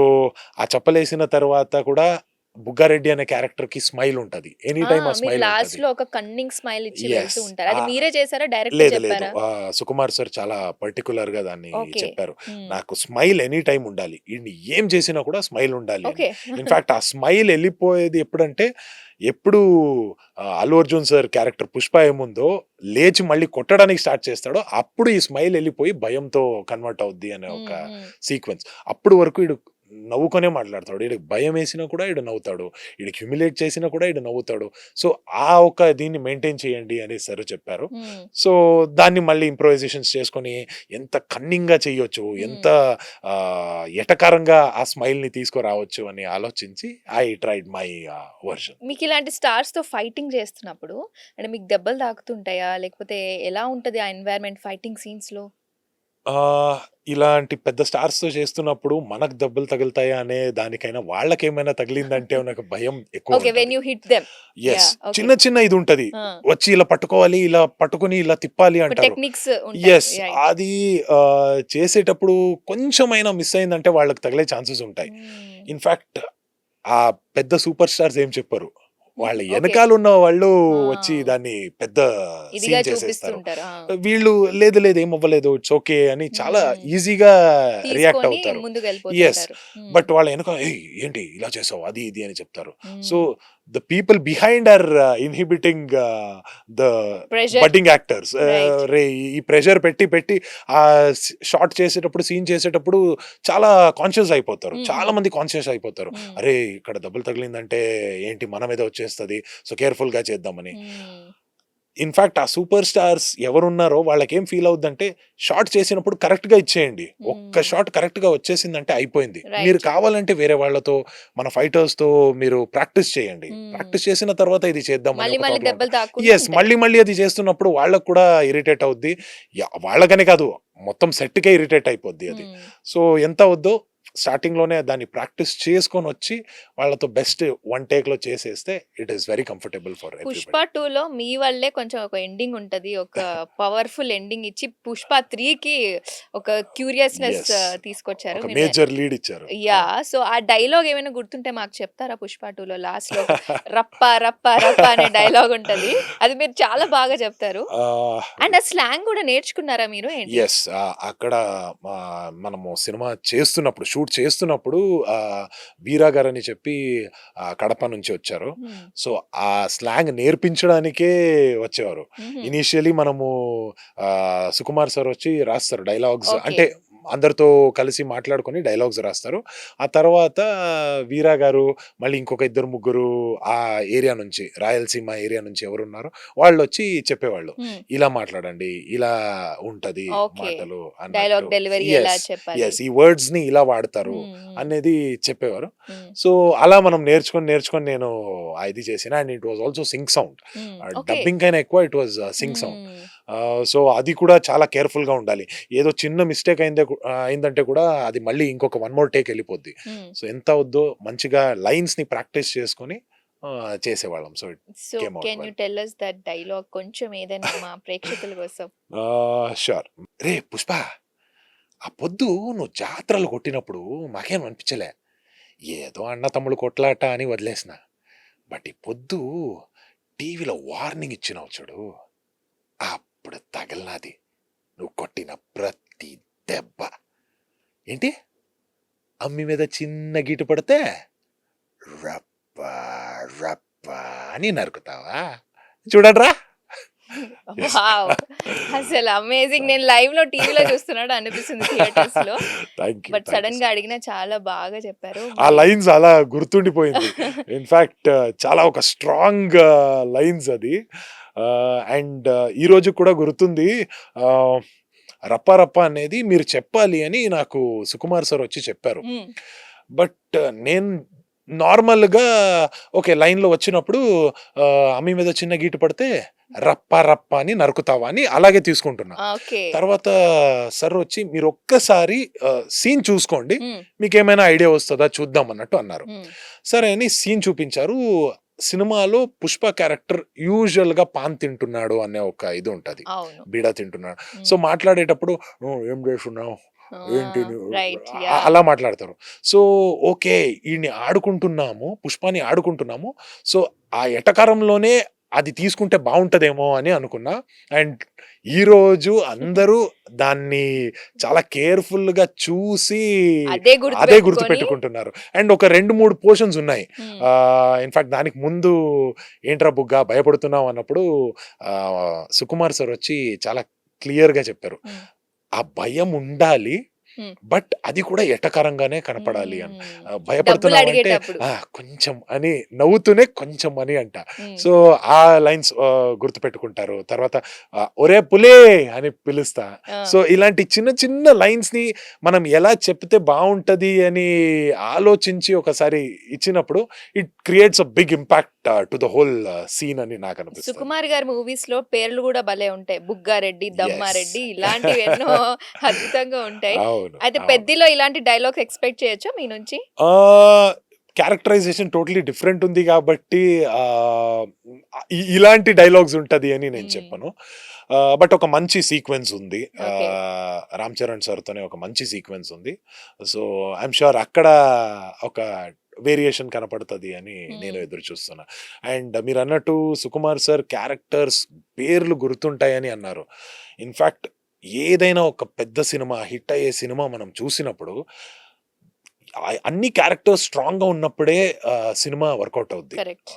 ఆ చెప్పలేసిన తర్వాత కూడా బుగ్గారెడ్డి అనే క్యారెక్టర్‌కి స్మైల్ ఉంటది. ఎనీ టైమ్ ఆ మీరు స్మైల్ ఉంటది. లాస్ట్‌లో ఒక కన్నింగ్ స్మైల్ ఇచ్చి యెస్. వెళ్తూ ఉంటారు. అది మీరే చేసారా? డైరెక్టర్ లేదు లేదు. చెప్పారా? సుకుమార్ సార్ చాలా పర్టిక్యులర్‌గా దాన్ని ఓకే. చెప్పారు. హ్మ్. నాకు స్మైల్ ఎనీ టైమ్ ఉండాలి. ఈడ్ని ఏం చేసినా కూడా స్మైల్ ఉండాలి అని. ఓకే. ఇన్‌ఫాక్ట్ ఆ స్మైల్ ఎళ్ళిపోయేది ఎప్పుడంటే, ఎప్పుడు అల్లు అర్జున్ సార్ క్యారెక్టర్ 'పుష్ప' ఏముందో లేచి మళ్ళీ కొట్టడానికి స్టార్ట్ చేస్తాడో, అప్పుడు ఈ స్మైల్ ఎళ్ళిపోయి భయంతో కన్వర్ట్ అవుద్ది అనే ఒక హ్మ్. హ్మ్. సీక్వెన్స్. అప్పుడు వరకు ఈడు నవ్వుకొనే మాట్లాడతాడు. ఈడికి భయమేసినా కూడా ఈడు నవ్వుతాడు. ఈడికి హ్యూమిలియేట్ చేసినా కూడా ఈడు నవ్వుతాడు. సో, ఆ ఒక దీన్ని మెయింటైన్ చేయండి అని సార్ చెప్పారు. హ్మ్. సో, దాన్ని మళ్ళీ ఇంప్రొవైజేషన్స్ చేసుకొని ఎంత కన్నింగ్‌గా చేయొచ్చు, ఎంత హ్మ్. ఎటకారంగా ఆ స్మైల్‌ని తీసుకురావచ్చు అని ఆలోచించి ఐ ట్రైడ్ మై వెర్షన్. మీకిలాంటి స్టార్స్‌తో ఫైటింగ్ చేస్తున్నప్పుడు అంటే మీకు దెబ్బలు తాకుతుంటాయా? లేకపోతే ఎలా ఉంటది ఆ ఎన్వైర్న్‌మెంట్ ఫైటింగ్ సీన్స్‌లో? ఇలాంటి పెద్ద స్టార్స్‌తో చేస్తున్నప్పుడు మనకు దెబ్బలు తగులుతాయా అనే దానికైనా వాళ్ళకేమైనా తగిలిందంటే నాకు భయం ఎక్కువ ఓకే. వెన్ ఉంటది. You hit them. Yes. Yeah! Okay. చిన్న చిన్న ఇదుంటది. ఆ! వచ్చి ఇలా పట్టుకోవాలి, ఇలా పట్టుకొని ఇలా తిప్పాలి ఒక అంటారు. టెక్నిక్స్ ఉంటాయి. యెస్. రైట్. అది చేసేటప్పుడు కొంచెమైనా మిస్ అయిందంటే వాళ్ళకి తగిలే ఛాన్సెస్ ఉంటాయి. హ్మ్. ఇన్‌ఫాక్ట్ ఆ పెద్ద సూపర్ స్టార్స్ ఏం చెప్పరు. వాళ్ళ హుహు. ఓకే. ఎనకాలున్న వాళ్ళు వచ్చి ఆ! దాన్ని పెద్ద ఇదిగా సీన్ చేసేస్తారు. చూపిస్తుంటారు. ఆ! వీళ్ళు లేదు లేదు ఏమవ్వలేదు, ఇట్స్ ఓకే అని చాలా హ్మ్. ఈజీగా రియాక్ట్ తీసుకొని అవుతారు. యెస్. ముందుకెళ్ళిపోతుంటారు. హ్మ్. బట్ వాళ్ళ ఎనక "ఏయ్! ఏంటి ఇలా చేసావు?" అది ఇది అని చెప్తారు. So, hmm. The people behind are inhibiting the pressure. Budding actors. Right. రే ఈ ప్రెషర్ పెట్టి పెట్టి షాట్ చేసేటప్పుడు, సీన్ చేసేటప్పుడు చాలా కాన్షియస్ అయిపోతారు. చాలా హ్మ్. మంది కాన్షియస్ అయిపోతారు. హ్మ్. అరే! ఇక్కడ దెబ్బలు తగిలిందంటే ఏంటి మన మీద వచ్చేస్తది. సో, కేర్‌ఫుల్‌గా చేద్దామని. హ్మ్. ఇన్‌ఫాక్ట్ ఆ సూపర్ స్టార్స్ ఎవరున్నారో వాళ్ళకేం ఫీల్ అవుద్దంటే, షాట్ చేసినప్పుడు కరెక్ట్‌గా ఇచ్చేయండి. ఒక్క హ్మ్. షాట్ కరెక్ట్‌గా వచ్చేసిందంటే అయిపోయింది. మీరు రైట్. కావాలంటే వేరే వాళ్ళతో, మన ఫైటర్స్‌తో మీరు ప్రాక్టీస్ చేయండి. హ్మ్. ప్రాక్టీస్ చేసిన తర్వాత ఇది చేద్దాం అని మళ్ళీ ఒక మళ్ళీ థాట్‌లో దెబ్బలు ఉంటారు. తాకకుండా యెస్. ఉంటాయి. మళ్ళీ మళ్ళీ అది చేస్తున్నప్పుడు వాళ్ళకి కూడా ఇరిటేట్ అవుద్ది. వాళ్ళకనే కాదు, మొత్తం సెట్‌కే ఇరిటేట్ అయిపోద్ది అది. హ్మ్. సో, ఎంత అవుద్దో స్టార్టింగ్‌లోనే దాన్ని ప్రాక్టీస్ చేసుకొనొచ్చి వాళ్ళతో బెస్ట్ వన్ టేక్‌లో చేసేస్తే it is very comfortable for 'Pushpa everybody. 2లో మీ వల్లే కొంచెం ఒక ఎండింగ్ ఉంటది. ఒక పవర్‌ఫుల్ ఎండింగ్ ఇచ్చి 'పుష్ప 3కి ఒక క్యూరియస్‌నెస్ యెస్. తీసుకొచ్చారు. ఒక మీరు మేజర్ లీడ్ ఇచ్చారు. అవును. యాహ్! సో, ఆ డైలాగ్ ఏమైనా గుర్తుంటే మాకు చెప్తారా 'పుష్ప 2లో' లాస్ట్‌లో ఒక రప్ప రప్ప రప్ప అనే డైలాగ్ ఉంటది. అది మీరు చాలా బాగా చెప్తారు. ఆహ్, అండ్ ఆ స్లాంగ్ గూడా నేర్చుకున్నారా మీరు ఏంటి? యెస్. అక్కడ మనము సినిమా చేస్తున్నప్పుడు, షూట్ చేస్తున్నప్పుడు వీరా గారని చెప్పి కడప నుంచి వచ్చారు. హ్మ్. సో, ఆ స్లాంగ్ నేర్పించడానికే వచ్చేవారు. హుహు. ఇనీషియల్లీ మనము సుకుమార్ సార్ వచ్చి రాస్తారు డైలాగ్స్. ఓకే. అంటే అందరితో కలిసి మాట్లాడుకొని డైలాగ్స్ రాస్తారు. ఆ తర్వాత వీరా గారు, మళ్ళీ ఇంకొక ఇద్దరు, ముగ్గురు ఆ ఏరియా నుంచి, రాయలసీమ ఏరియా నుంచి ఎవరున్నారో వాళ్ళొచ్చి చెప్పేవాళ్ళు. హ్మ్. ఇలా మాట్లాడండి, ఇలా ఉంటది ఓకే. మాటలు అన్నట్టు. డైలాగ్ డెలివరీ ఎలా యెస్. చెప్పాలి? యెస్. ఈ వర్డ్స్‌ని ఇలా వాడతారు హ్మ్. హ్మ్. అనేది చెప్పేవారు. హ్మ్. సో, అలా మనం నేర్చుకొని నేను ఇది చేసిన. And it was also sync sound. Hmm. Okay. Dubbing కైనా ఎక్కువ it was sync sound. Hmm. So అది కూడా చాలా కేర్ఫుల్గా ఉండాలి. ఏదో చిన్న మిస్టేక్ అయిందంటే కూడా అది మళ్ళీ ఇంకొక వన్ మోర్ టేక్ వెళ్ళిపోద్ది. సో ఎంత అవుద్దో మంచిగా లైన్స్ని ప్రాక్టీస్ చేసుకొని చేసేవాళ్ళం. So it so came out can you well. Tell us that dialogue కొంచెం ఏదైనా మా ప్రేక్షకుల కోసం? షూర్. రే పుష్ప, ఆ పొద్దు నువ్వు జాత్రలు కొట్టినప్పుడు మాకేం అనిపించలే, ఏదో అన్న తమ్ముడు కొట్లాట అని వదిలేసిన. బట్ ఈ పొద్దు టీవీలో వార్నింగ్ ఇచ్చినావు చూడు, అప్పుడు తగిలినాది నువ్వు కొట్టిన ప్రతి దెబ్బ. ఏంటి, అమ్మి మీద చిన్న గీటు పడితే రప్ప రప్ప అని నరుకుతావా? చూడడ్రా. Yes. వావ్! అసలు అమేజింగ్. నేను లైవ్‌లో టీవీలో చూస్తున్నట్టు అనిపిస్తుంది థియేటర్స్‌లో. Thank you, but thank you సడెన్‌గా సో అడిగినా చాలా బాగా చెప్పారు. ఆ మరి లైన్స్ అలా గుర్తుండిపోయింది. ఇన్ఫాక్ట్ చాలా ఒక స్ట్రాంగ్ లైన్స్ అది. అండ్ ఈ రోజు కూడా గుర్తుంది. రప్ప రప్ప అనేది మీరు చెప్పాలి అని నాకు సుకుమార్ సార్ వచ్చి చెప్పారు. హ్మ్. బట్ నేను నార్మల్గా ఓకే లైన్లో వచ్చినప్పుడు అమ్మి మీద చిన్న గీటు పడితే రప్ప రప్ప అని నరుకుతావా అని అలాగే తీసుకుంటున్నా. ఓకే. తర్వాత సార్ వచ్చి మీరు ఒక్కసారి సీన్ చూసుకోండి, హ్మ్. మీకు ఏమైనా ఐడియా వస్తుందా చూద్దాం అన్నట్టు అన్నారు. హ్మ్. సరే అని సీన్ చూపించారు. సినిమాలో పుష్ప క్యారెక్టర్ యూజువల్ గా పాన్ తింటున్నాడు అనే ఒక ఇది ఉంటది, అవును. బీడా తింటున్నాడు. సో హ్మ్. మాట్లాడేటప్పుడు "నువ్వు ఏం చేస్తున్నావు, ఏంటి రైట్. యా. అలా మాట్లాడతారు. సో ఓకే ఈయన్ని ఆడుకుంటున్నాము, పుష్పాని ఆడుకుంటున్నాము. సో ఆ ఎటకారంలోనే అది తీసుకుంటే బాగుంటదేమో అని అనుకున్నా. అండ్ ఈ రోజు అందరూ దాన్ని చాలా కేర్ఫుల్ గా చూసి అదే అదే గుర్తు గుర్తుపెట్టుకొని పెట్టుకుంటున్నారు. అండ్ ఒక 2-3 పోర్షన్స్ ఉన్నాయి. హ్మ్. ఇన్ఫాక్ట్ దానికి ముందు ఏంట్రా బుగ్గా భయపడుతున్నావు అన్నప్పుడు సుకుమార్ సార్ వచ్చి చాలా క్లియర్ గా చెప్పారు, హ్మ్. ఆ భయం ఉండాలి హ్మ్. బట్ అది కూడా ఎటకరంగానే కనపడాలి అని. హ్మ్. డబ్బులు భయపడుతున్నావు అంటే అడిగేటప్పుడు. కొంచెం అని నవ్వుతూనే కొంచెం అని అంట. హ్మ్. సో ఆ లైన్స్ గుర్తుపెట్టుకుంటారు. తర్వాత ఒరే పులే అని పిలుస్తా. ఆ! సో ఇలాంటి చిన్న చిన్న లైన్స్ ని మనం ఎలా చెప్తే బాగుంటది అని ఆలోచించి ఒకసారి ఇచ్చినప్పుడు it creates a big impact to the whole scene అని నాకు అనిపిస్తుంది. సుకుమార్ గారి మూవీస్‌లో పేర్లు గూడా భలే ఉంటాయి. బుగ్గారెడ్డి, ఎస్. దమ్మారెడ్డి ఇలాంటివి ఎన్నో అద్భుతంగా ఉంటాయి. అవును, అయితే అవును. పెద్దిలో ఇలాంటి డైలాగ్స్ ఎక్స్‌పెక్ట్ చేయొచ్చా మీ నుంచి? క్యారెక్టరైజేషన్ టోటలీ డిఫరెంట్ ఉంది కాబట్టి ఇలాంటి డైలాగ్స్ ఉంటది అని నేను హ్మ్. చెప్పను. బట్ ఒక మంచి సీక్వెన్స్ ఉంది. ఓకే. రామ్ చరణ్ సార్తోనే ఒక మంచి సీక్వెన్స్ ఉంది. సో ఐఎమ్ షూర్ అక్కడ ఒక వేరియేషన్ కనపడుతుంది అని నేను హ్మ్. ఎదురు చూస్తున్నా. అండ్ మీరు అన్నట్టు సుకుమార్ సార్ క్యారెక్టర్స్ పేర్లు గుర్తుంటాయని అన్నారు. ఇన్ఫాక్ట్ ఏదైనా ఒక పెద్ద సినిమా హిట్ అయ్యే సినిమా మనం చూసినప్పుడు అన్ని క్యారెక్టర్స్ స్ట్రాంగ్ గా ఉన్నప్పుడే సినిమా వర్కౌట్ అవుద్ది. కరెక్ట్.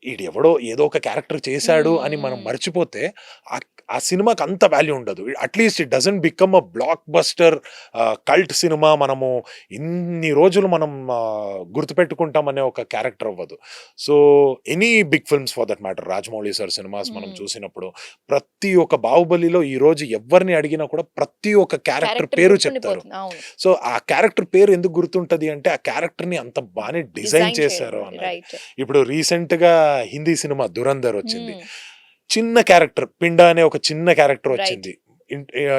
ఈడెవడో ఏదో ఒక క్యారెక్టర్ చేశాడు అని మనం హ్మ్. మర్చిపోతే ఆ ఆ సినిమాకి అంత వాల్యూ ఉండదు. At least it doesn't become a blockbuster cult cinema. మనము ఇన్ని రోజులు మనం గుర్తుపెట్టుకుంటాం అనే ఒక క్యారెక్టర్ అవ్వదు. So any big films for that matter, Rajamouli sir cinemas మనం హ్మ్. చూసినప్పుడు ప్రతి ఒక్క బాహుబలిలో ఈ రోజు ఎవరిని అడిగినా కూడా ప్రతి ఒక్క క్యారెక్టర్ క్యారెక్టర్ పేరు చెప్తారు. గుర్తుండిపోతుంది. అవును. సో ఆ క్యారెక్టర్ పేరు ఎందుకు గుర్తుంటది అంటే ఆ క్యారెక్టర్ ని అంత బాగానే డిజైన్ డిజైన్ చేయడం చేశారు అది. అన్నది. రైట్. ఇప్పుడు రీసెంట్ గా హిందీ సినిమా దురంధర్ వచ్చింది. హ్మ్. చిన్న క్యారెక్టర్ పిండా అనే ఒక చిన్న క్యారెక్టర్ రైట్. వచ్చింది.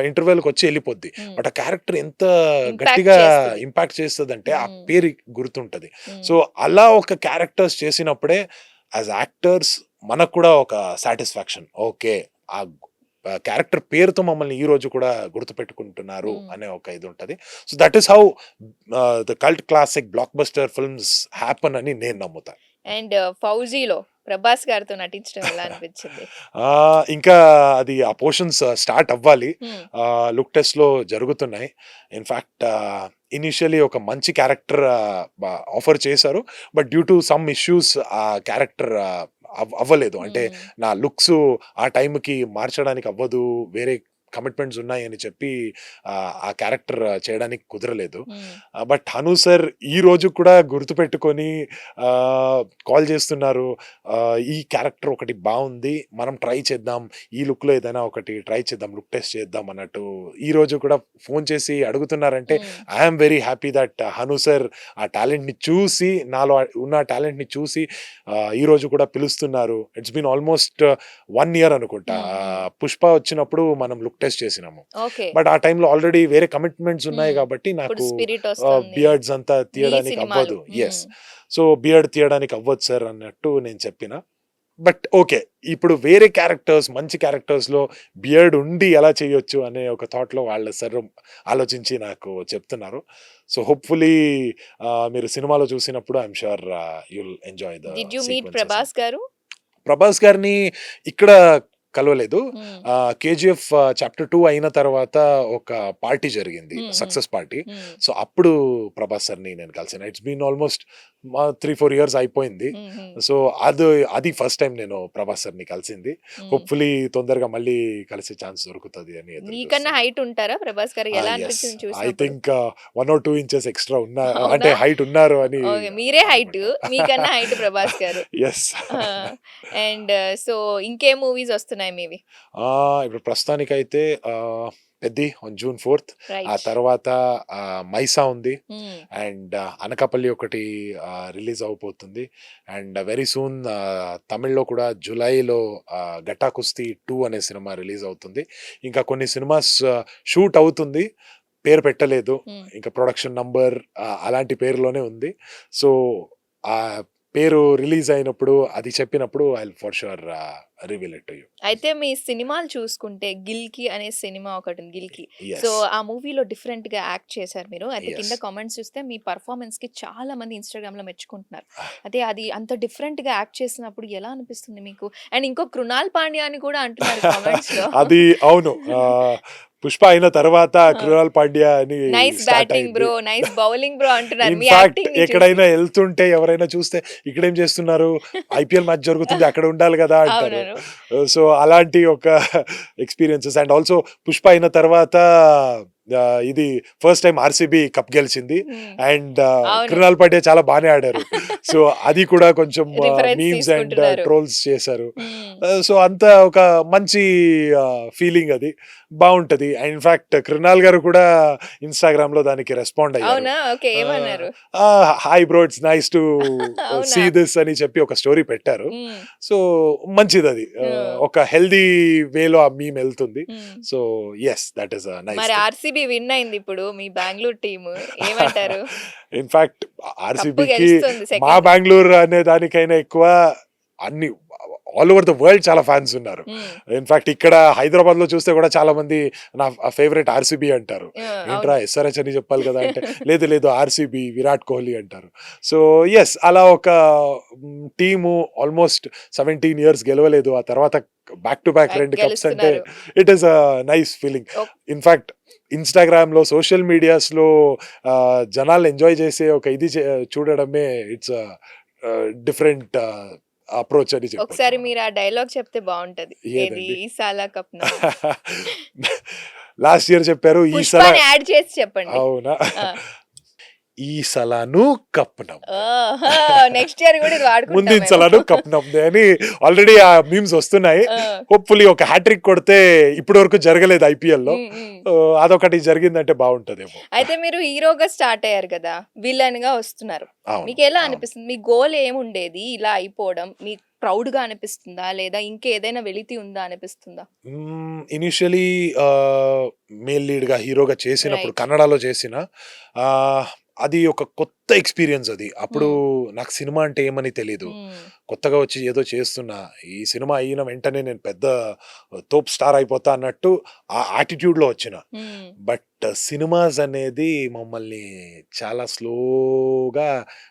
ఇంటర్వెల్కి వచ్చి వెళ్ళిపోద్ది. హ్మ్. బట్ ఆ క్యారెక్టర్ ఎంత ఇంపాక్ట్ గట్టిగా చేస్తది. ఇంపాక్ట్ చేస్తుందంటే ఆ హ్మ్. పేరు గుర్తుంటది. సో హ్మ్. అలా ఒక క్యారెక్టర్స్ చేసినప్పుడే యాజ్ యాక్టర్స్ మనకు కూడా ఒక సాటిస్ఫాక్షన్. ఓకే ఆ క్యారెక్టర్ పేరుతో మమ్మల్ని ఈ రోజు కూడా గుర్తుపెట్టుకుంటున్నారు హ్మ్. అనే ఒక ఇది ఉంటది. So that is how the cult classic block buster films happen అని నేను నమ్ముతా. అండ్ 'ఫౌజీలో' ప్రభాస్ గారితో నటించడం ఎలా అనిపించింది? ఇంకా అది ఆ పోర్షన్స్ స్టార్ట్ అవ్వాలి. హ్మ్. లుక్ టెస్ట్‌లో జరుగుతున్నాయి. ఇన్‌ఫాక్ట్ ఇనీషియల్లీ ఒక మంచి క్యారెక్టర్ ఆఫర్ చేశారు. But due to some issues ఆ క్యారెక్టర్ అవ్వలేదు. అంటే హ్మ్. నా లుక్స్ ఆ టైంకి మార్చడానికి అవ్వదు. వేరే కమిట్మెంట్స్ ఉన్నాయి అని చెప్పి ఆ క్యారెక్టర్ చేయడానికి కుదరలేదు. హ్మ్. బట్ హను సార్ ఈ రోజు కూడా గుర్తుపెట్టుకొని కాల్ చేస్తున్నారు. ఈ క్యారెక్టర్ ఒకటి బాగుంది, మనం ట్రై చేద్దాం, ఈ లుక్ లో ఏదైనా ఒకటి ట్రై చేద్దాం, లుక్ టెస్ట్ చేద్దాం అన్నట్టు ఈ రోజు కూడా ఫోన్ చేసి అడుగుతున్నారంటే హ్మ్. I'm very happy that Hanu sir ఆ టాలెంట్ ని చూసి, నాలో ఉన్న టాలెంట్ ని చూసి ఈ రోజు కూడా పిలుస్తున్నారు. ఇట్స్ బీన్ ఆల్మోస్ట్ 1 year అనుకుంటా. హ్మ్. హ్మ్. పుష్ప వచ్చినప్పుడు మనం లుక్ టెస్ట్ చేసినాము. ఓకే. బట్ ఆ టైంలో ఆల్రెడీ వేరే కమిట్మెంట్స్ ఉన్నాయి హ్మ్. కాబట్టి ఇప్పుడు నాకు స్పిరిట్ వస్తుంది. బియర్డ్స్ అంతా మీ తీయడానికి సినిమాలు. అవ్వదు. ఎస్, హ్మ్. సో బియర్డ్ తీయడానికి అవ్వదు సార్ అన్నట్టు నేను చెప్పిన. బట్ ఓకే, ఇప్పుడు వేరే క్యారెక్టర్స్, మంచి క్యారెక్టర్స్ లో బియర్డ్ ఉండి ఎలా చేయొచ్చు అనే ఒక థాట్ లో వాళ్ళ సార్ ఆలోచించి నాకు చెప్తున్నారు. సో హోప్ఫుల్లీ మీరు సినిమాలో చూసినప్పుడు I'm sure you'll enjoy the did you meet sequences. Prabhas గారు? ప్రభాస్ గారిని ఇక్కడ కలవలేదు. హ్మ్. కేజీఎఫ్ చాప్టర్ 2 అయిన తర్వాత ఒక పార్టీ జరిగింది, హ్మ్. హ్మ్. Success party. హ్మ్. సో అప్పుడు ప్రభాస్ సార్ని నేను కలిసాను. ఇట్స్ బీన్ ఆల్మోస్ట్ 3-4 years అయిపోయింది. హ్మ్. హ్మ్. సో అది ఫస్ట్ టైం నేను ప్రభాస్ సార్ని కలిసింది. హ్మ్. హోప్ఫుల్లీ తొందరగా మళ్ళీ కలిసే ఛాన్స్ దొరుకుతుంది అని ఎదురు మీకన్నా చూస్తున్నాను. హైట్ ఉంటారా ప్రభాస్ గారు? ఎలా ఎస్, అనిపించింది ఐ చూసినప్పుడు? థింక్ 1 or 2 inches ఎక్స్ట్రా అవునా? అంటే హైట్ ఉన్నారు అని ఓకే. మీరే హైట్. అనుకుంటా. మీకన్నా హైట్ ప్రభాస్ గారు. ఎస్. ఆ! అండ్ సో ఇంకేం మూవీస్ వస్తున్నాయి మీవి? ఇప్పుడు ప్రస్తుతానికైతే 'పెద్ది' ఆన్ June 4th. ఆ రైట్. తర్వాత 'మైసా' ఉంది. హ్మ్. అండ్ 'అనకాపల్లి' ఒకటి రిలీజ్ అవ్వబోతుంది. అండ్ వెరీ సూన్ తమిళ్‌లో కూడా జులైలో 'గట్టా కుస్తీ 2' అనే సినిమా రిలీజ్ అవుతుంది. ఇంకా కొన్ని సినిమాస్ షూట్ అవుతుంది, పేరు పెట్టలేదు. హ్మ్. ఇంకా ప్రొడక్షన్ నంబర్ అలాంటి పేరులోనే ఉంది. సో ఆ పేరు రిలీజ్ అయినప్పుడు, అది చెప్పినప్పుడు I will for sure reveal it to you. అయితే మీ సినిమాలు చూసుకుంటే 'గిల్కి' అనే సినిమా ఒకటుంది 'గిల్కి'. So yes. ఆ మూవీలో డిఫరెంట్‌గా యాక్ట్ చేశారు మీరు. అయితే యెస్. కింద కామెంట్స్ చూస్తే మీ పెర్ఫార్మన్స్‌కి చాలా మంది ఇన్‌స్టాగ్రామ్‌లో మెచ్చుకుంటున్నారు. అయితే అది అంత డిఫరెంట్‌గా యాక్ట్ చేసినప్పుడు ఎలా అనిపిస్తుంది మీకు? అండ్ ఇంకో 'కృణాల్ పాండ్యా' అని కూడా అంటున్నారు కామెంట్స్‌లో. అది అవును. 'పుష్ప' అయిన తర్వాత ఆ! 'కృణాల్ పాండ్యా' అని నైస్ స్టార్ట్ బ్యాటింగ్ అయింది. బ్రో, నైస్ బౌలింగ్ బ్రో అంటున్నారు మీ ఇన్‌ఫాక్ట్ యాక్టింగ్‌ని చూసి. ఎక్కడైనా ఎళ్తుంటే ఎవరైనా చూస్తే ఇక్కడేం చేస్తున్నారు? ఐపీఎల్ మ్యాచ్ జరుగుతుంది, అక్కడ ఉండాలి గదా అంటారు. అవునవును. సో అలాంటి ఒక ఎక్స్‌పీరియన్సెస్. అండ్ ఆల్సో 'పుష్ప' అయిన తర్వాత ఇది ఫస్ట్ టైమ్ ఆర్‌సీబీ కప్ గెలిచింది. హ్మ్. అండ్ అవును. 'కృణాల్ పాండ్యా' చాలా బానే ఆడారు. సో అది కూడా కొంచెం రిఫరెన్స్ మీమ్స్ అండ్ తీసుకుంటున్నారు. ట్రోల్స్ చేశారు. హ్మ్. సో అంతా ఒక మంచి ఫీలింగ్ అది. బావుంటది. అండ్ ఇన్‌ఫాక్ట్ 'కృణాల్' గారు కూడా ఇన్‌స్టాగ్రామ్‌లో దానికి రెస్పాండ్ అయ్యారు. అవునా? ఓకే. ఆహ్, ఏమన్నారు? Hi bro, it's nice to అవునా? సీ దిస్ అని చెప్పి ఒక స్టోరీ పెట్టారు. హ్మ్. సో మంచిదది. ఓహ్! ఒక హెల్తీ వేలో ఆ మీమ్ ఎళ్తుంది. హ్మ్. So yes, that is a nice మరి థింగ్. ఆర్‌సీబీ విన్ అయింది ఇప్పుడు మీ బెంగుళూరు టీము. ఏమంటారు? ఇన్‌ఫాక్ట్ కప్పు ఆర్‌సీబీకి గెలుస్తుంది మా సెకండ్. బెంగుళూరు అనే దానికైనా ఎక్కువ అన్ని ఆల్ ఓవర్ ద వరల్డ్ చాలా ఫాన్స్ ఉన్నారు. హ్మ్. ఇన్‌ఫాక్ట్ ఇక్కడ హైదరాబాద్‌లో చూస్తే కూడా చాలా మంది నా ఫేవరెట్ ఆర్‌సీబీ అంటారు. ఆ! ఏంట్రా అవును. ఎస్ఆర్‌హెచ్ అని చెప్పాలి కదా అంటే, లేదు లేదు ఆర్‌సీబీ, విరాట్ కోహ్లీ అంటారు. సో యెస్, అలా ఒక టీము ఆల్మోస్ట్ 17 ఇయర్స్ గెలవలేదు. ఆ తర్వాత బ్యాక్ టు బ్యాక్ 2 కప్స్ అంటే గెలుస్తున్నారు. It is a nice feeling. ఒక్ ఇన్‌ఫాక్ట్ ఇన్‌స్టాగ్రామ్‌లో, సోషల్ మీడియాస్‌లో జనాలు ఎంజాయ్ చేసే ఒక ఇది చూడడమే ఇట్స్ డిఫరెంట్ అప్రోచ్ అని చెప్పొచ్చు ఒకసారి మనం. మీరు ఆ డైలాగ్ చెప్తే బావుంటది. ఏది ఏదండి? 'ఈసాల కప్‌నమ్'. లాస్ట్ ఇయర్ చెప్పారు. ఈ సల 'పుష్పని' యాడ్ చేసి చెప్పండి. అవునా? ఆ! ఈ సలాను కప్‌నమ్దే. ఓహో! నెక్స్ట్ ఇయర్ గూడా ఇది వాడుకుంటాం ముందిన మేము. సలాను కప్‌నమ్దే అని ఆల్రెడీ ఆ మీమ్స్ వస్తున్నాయి. ఆ! హోప్‌ఫుల్లీ ఒక హ్యాట్రిక్ కొడితే ఇప్పటి వరకు జరగలేదు ఐపీఎల్‌లో. హ్మ్. హ్మ్. అదొకటి జరిగిందంటే బావుంటదేమో. అయితే మీరు హీరోగా స్టార్ట్ అయ్యారు గదా! విలన్‌గా వస్తున్నారు. అవును. మీకెలా అవును. అనిపిస్తుంది? మీ గోల్ ఏముండేది ఇలా అయిపోవడం? మీకు ప్రౌడ్‌గా అనిపిస్తుందా? లేదా ఇంకేదైనా వెలితి ఉందా అనిపిస్తుందా? ఇనీషియలీ మేల్ లీడ్‌గా, హీరోగా చేసినప్పుడు రైట్. కన్నడలో చేసిన అది ఒక కొత్త ఎక్స్‌పీరియన్స్ అది. అప్పుడు హ్మ్. నాకు సినిమా అంటే ఏమని తెలీదు. హ్మ్. కొత్తగా వచ్చి ఏదో చేస్తున్నా. ఈ సినిమా అయిన వెంటనే నేను పెద్ద తోప్ స్టార్ అయిపోతా అన్నట్టు ఆ యాటిట్యూడ్‌లో వచ్చిన. హ్మ్. బట్ సినిమాస్ అనేది మమ్మల్ని చాలా స్లోగా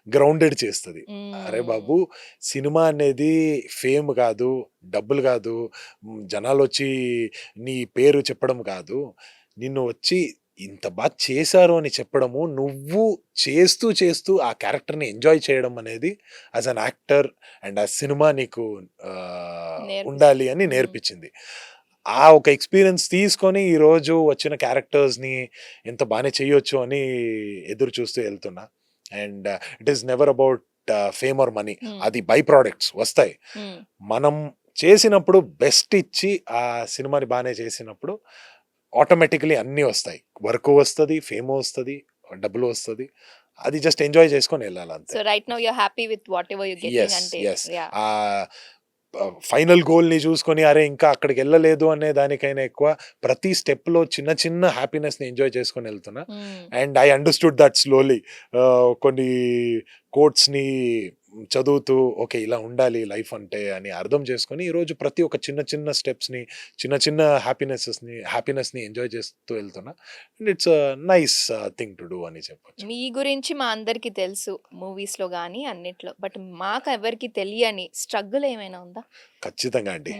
గ్రౌండెడ్ చేస్తది. అరే హ్మ్. బాబు! సినిమా అనేది ఫేమ్ గాదు, డబ్బులు గాదు, జనాలొచ్చి నీ పేరు చెప్పడం కాదు. నిన్ను వచ్చి ఇంత చేశారు అని చెప్పడము, నువ్వు చేస్తూ, చేస్తూ ఆ క్యారెక్టర్‌ని ఎంజాయ్ చేయడం అనేది యాస్ ఎన్ యాక్టర్ అండ్ ఆ సినిమా నీకు ఉండాలి నేర్పిస్తుంది. అని హ్మ్. నేర్పించింది. ఆ ఒక ఎక్స్పీరియన్స్ తీసుకొని ఈరోజు వచ్చిన క్యారెక్టర్స్ని ఎంత బాగానే చేయొచ్చు అని ఎదురు చూస్తూ వెళ్తున్నా. And it is never about fame or money. అది బై ప్రోడక్ట్స్ వస్తాయి. మనం చేసినప్పుడు బెస్ట్ ఇచ్చి ఆ సినిమాని బాగానే చేసినప్పుడు ఆటోమేటికలీ అన్నీ వస్తాయి. వర్క్ వస్తుంది, ఫేమ్ వస్తుంది, డబ్బులు వస్తుంది. అది జస్ట్ ఎంజాయ్ చేసుకొని వెళ్ళాలి అంతే. So right now you're happy with what ever you getting అంటే యా ఆ ఫైనల్ గోల్ని చూసుకొని అరే ఇంకా అక్కడికి వెళ్ళలేదు అనే దానికైనా ఎక్కువ ప్రతి స్టెప్లో చిన్న చిన్న హ్యాపీనెస్ని ఎంజాయ్ చేసుకొని వెళ్తున్నా. And I understood that slowly. కొన్ని కోట్స్ని చదువుతూ ఓకే ఇలా ఉండాలి లైఫ్ అంటే అని అర్థం చేసుకొని ఈరోజు ప్రతి ఒక్క చిన్న చిన్న స్టెప్స్ని చిన్న చిన్న హ్యాపీనెస్ని ఎంజాయ్ చేస్తూ వెళ్తున్నా. And it's nice thing to do అని చెప్పొచ్చు. మీ గురించి మా అందరికి తెలుసు మూవీస్ లో గానీ అన్నిట్లో, బట్ మాకు ఎవరికి తెలియని స్ట్రగుల్ ఏమైనా ఉందా? ఖచ్చితంగా అండి.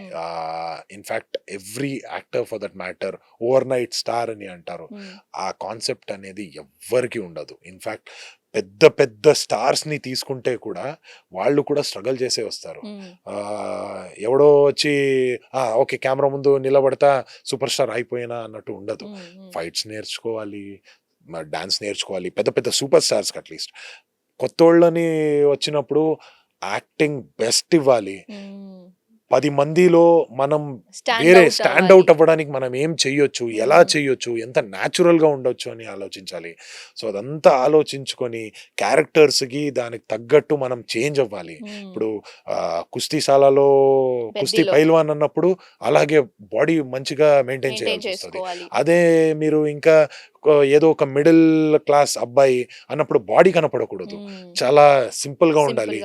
In fact every actor for that matter over night star అని అంటారు. ఆ కాన్సెప్ట్ అనేది ఎవ్వరికి ఉండదు. ఇన్ఫ్యాక్ట్ పెద్ద పెద్ద స్టార్స్ని తీసుకుంటే కూడా వాళ్ళు కూడా స్ట్రగల్ చేసే వస్తారు. ఎవడో వచ్చి ఓకే కెమెరా ముందు నిలబడతా సూపర్ స్టార్ అయిపోయినా అన్నట్టు ఉండదు. ఫైట్స్ నేర్చుకోవాలి, డాన్స్ నేర్చుకోవాలి. పెద్ద పెద్ద సూపర్ స్టార్స్కి అట్లీస్ట్ కొత్తోళ్ళని వచ్చినప్పుడు యాక్టింగ్ బెస్ట్ ఇవ్వాలి. 10 మందిలో మనం వేరే స్టాండ్ అవుట్ అవ్వడానికి మనం ఏం చెయ్యొచ్చు, ఎలా చెయ్యొచ్చు, ఎంత న్యాచురల్గా ఉండొచ్చు అని ఆలోచించాలి. సో అదంతా ఆలోచించుకొని క్యారెక్టర్స్కి దానికి తగ్గట్టు మనం చేంజ్ అవ్వాలి. ఇప్పుడు కుస్తీశాలలో కుస్తీ పైల్వాన్ అన్నప్పుడు అలాగే బాడీ మంచిగా మెయింటైన్ చేయాల్సి వస్తుంది. అదే మీరు ఇంకా ఏదో ఒక మిడిల్ క్లాస్ అబ్బాయి అన్నప్పుడు బాడీ కనపడకూడదు, చాలా సింపుల్గా ఉండాలి,